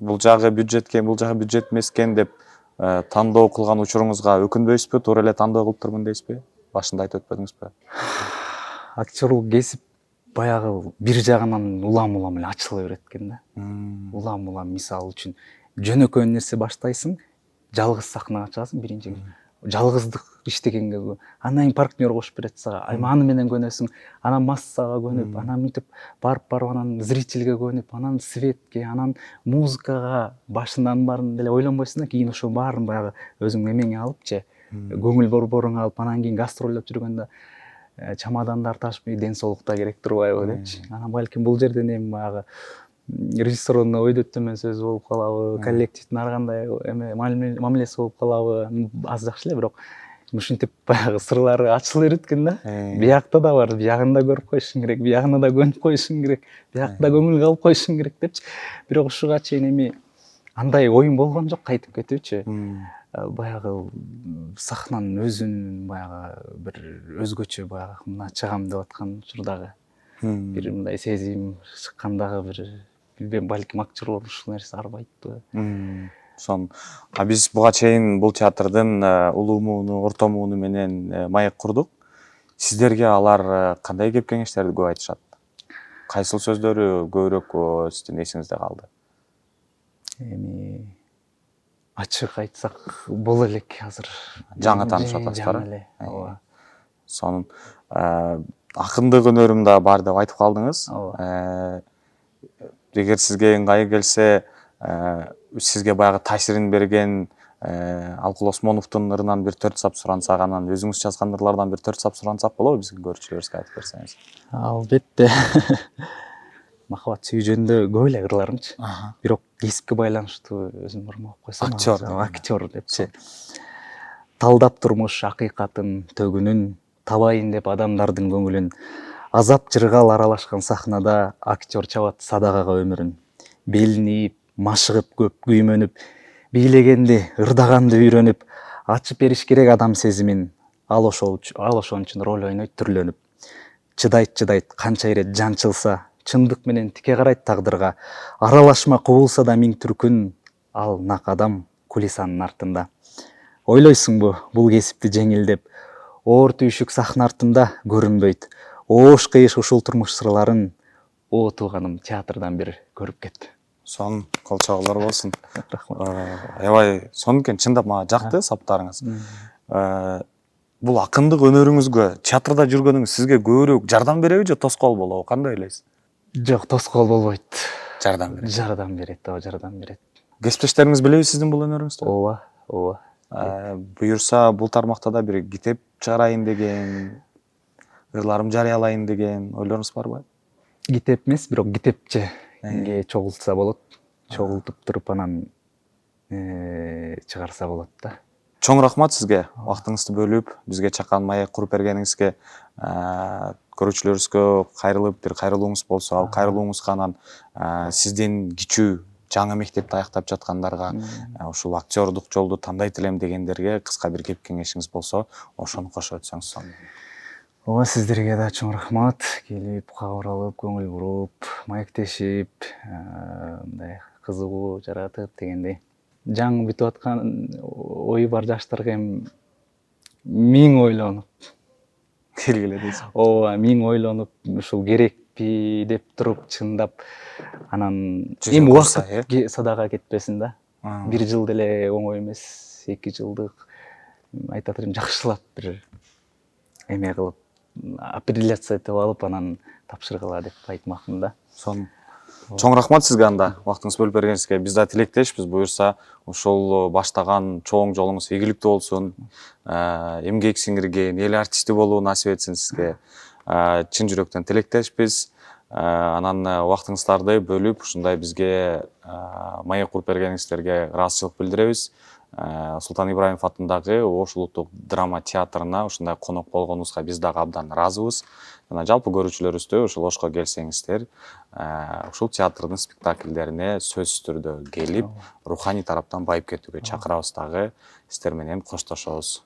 Speaker 4: бул жагы бюджеткен, бул жагы бюджет эмескен деп тандоо кылган учуруңузга өкүнбөйсүзбү? Туура эле тандоо кылып турмун дейсизби? Башында айтып өтпөдүңүзбү? Актерлук
Speaker 3: кесип баягы бир жагынан улам эле ачыла берет экен да. Улам мисалы үчүн жөнөкөй нерсе баштайсың, жалгыз сахнага чыгасың биринчи. Жалгыздык иштегенге анан партнер кошуп берет сага. Аны менен көнөсүң, анан массага көнүп, анан мынтип барып анан зрительге көнүп, анан светке, анан музыкага башынан баарын деле ойлонбойсуң да, кийин ошо баарын баягы өзүң эмеңе алыпчы, көңүл борборуңа алып, анан кийин гастролдоп жүргөндө чамадандар ташпай ден соолук да керек турбайбы депчи. Анан балким бул жерден эми баягы режиссердун ойдо төмөн сөзү болуп калабы, коллективдин ар кандай эме мамилеси болуп калабы, аз жакшы эле, бирок ушинтип баягы сырлары ачыла берет экен да. Биякта да бар, биягын да көрүп коюшуң керек, биягына да көнүп коюшуң керек, биякта көңүл калып коюшуң керек депчи. Бирок ушуга чейин эми андай оюм болгон жок кайтып кетүүчү. Баягы сахнанын өзүн баягы бир өзгөчө баягы мына чыгам деп аткан учурдагы бир мындай сезим чыккандагы бир билбейм, балким актерлор ушул нерсе арбайтпы.
Speaker 4: Сон биз буга чейин бул театрдын улуу мууну, орто мууну менен маек курдук. Сиздерге алар кандай кеп кеңештерди көп айтышат? Кайсыл сөздөрү көбүрөөк сиздин эсиңизде калды?
Speaker 3: Эми ачык айтсак боло элек азыр.
Speaker 4: Жаңы таанышып атасыздар. Ооба. Сонун акындык өнөрүм да бар деп айтып калдыңыз. эгер сизге ыңгайы келсе, сизге баягы таасирин берген Алкул Осмоновдун ырынан бир 4 сап сурансак, анан өзүңүз жазган ырлардан бир 4 сап сурансак болобу бизге көрүүчүлөрүбүзгө айтып берсеңиз?
Speaker 3: Албетте. Махабат сүйүү жөнүндө көп эле ырларымчы. Бирок кесипке байланыштуу өзүм ырым окуп койсом. Актер депчи. Талдап турмуш акыйкатын төгүнүн, табайын деп адамдардын көңүлүн. Азап жыргал аралашкан сахнада актер чабат садагага өмүрүн. Белин ийип, машыгып көп күймөнүп, бийлегенди, ырдаганды үйрөнүп, ачып бериш керек адам сезимин. Ал ошон үчүн роль ойнойт түрлөнүп. Чыдайт канча ирет жанчылса, чындык менен тике карайт тагдырга. Аралашма кубулса да миң түркүн, ал нак адам кулисанын артында. Ойлойсуңбу бул кесипти жеңил деп, оор түйшүк сахна артында көрүнбөйт. Оош кыйыш ушул турмуш сырларын, о тууганым театрдан бир көрүп кет.
Speaker 4: Сон кол чабуулар болсун. Аябай сонун экен, чындап мага жакты саптарыңыз. Бул акындык өнөрүңүзгө театрда жүргөнүңүз сизге көбүрөөк жардам береби же тоскоол болобу? Кандай ойлойсуз?
Speaker 3: Жок, тоскоол болбойт.
Speaker 4: Жардам берет.
Speaker 3: Жардам берет.
Speaker 4: Кесиптештериңиз билеби сиздин бул өнөрүңүздү?
Speaker 3: Ооба.
Speaker 4: Буюрса бул тармакта да бир китеп чыгарайын деген, ырларым жарыялайын деген ойлоруңуз барбы?
Speaker 3: Китеп эмес, бирок китепче чогултса болот. Чогултуп туруп анан чыгарса болот да.
Speaker 4: Чоң рахмат сизге, убактыңызды бөлүп, бизге чакан маек куруп бергениңизге. Көрүүчүлөрүбүзгө кайрылып бир кайрылууңуз болсо, ал кайрылууңузга анан сизден кичүү жаңы мектепти аяктап жаткандарга, ушул актердук жолду тандайт элем дегендерге кыска бир кеп кеңешиңиз болсо, ошону кошо өтсөңүз сонун.
Speaker 3: Ооба, сиздерге да чоң рахмат. Келип, кабар алып, көңүл буруп, маектешип, мындай кызыгуу жаратып дегендей. Жаңы бүтүп аткан ою бар жаштарга эми миң ойлонуп
Speaker 4: Келгиле дейсиз.
Speaker 3: ооба, миң ойлонуп, ушул керекпи деп туруп чындап анан эми убакыт садага кетпесин да. 1 жыл деле оңой эмес, 2 жылдык айтат элем жакшылап бир эме кылып, апелляция этип алып анан тапшыргыла деп айтмакмын да.
Speaker 4: Сонун. Чоң рахмат сизге анда, убактыңызды бөлүп бергениңизге. Биз да тилектешпиз, буюрса ушул баштаган чоң жолуңуз ийгиликтүү болсун. Эмгек сиңирген, эл артисти болуу насип этсин сизге. Чын жүрөктөн тилектешпиз. Анан убактыңыздарды бөлүп, ушундай бизге маек куруп бергениңиздерге ыраазычылык билдиребиз. Султан Ибраимов атындагы Ош улуттук драма театрына ушундай конок болгонуңузга биз дагы абдан ыраазыбыз. Жана жалпы көрүүчүлөрүбүздү ушул Ошко келсеңиздер, ушул театрдын спектакльдерине сөзсүз түрдө келип, руханий тараптан байып кетүүгө чакырабыз дагы. Сиздер менен коштошобуз.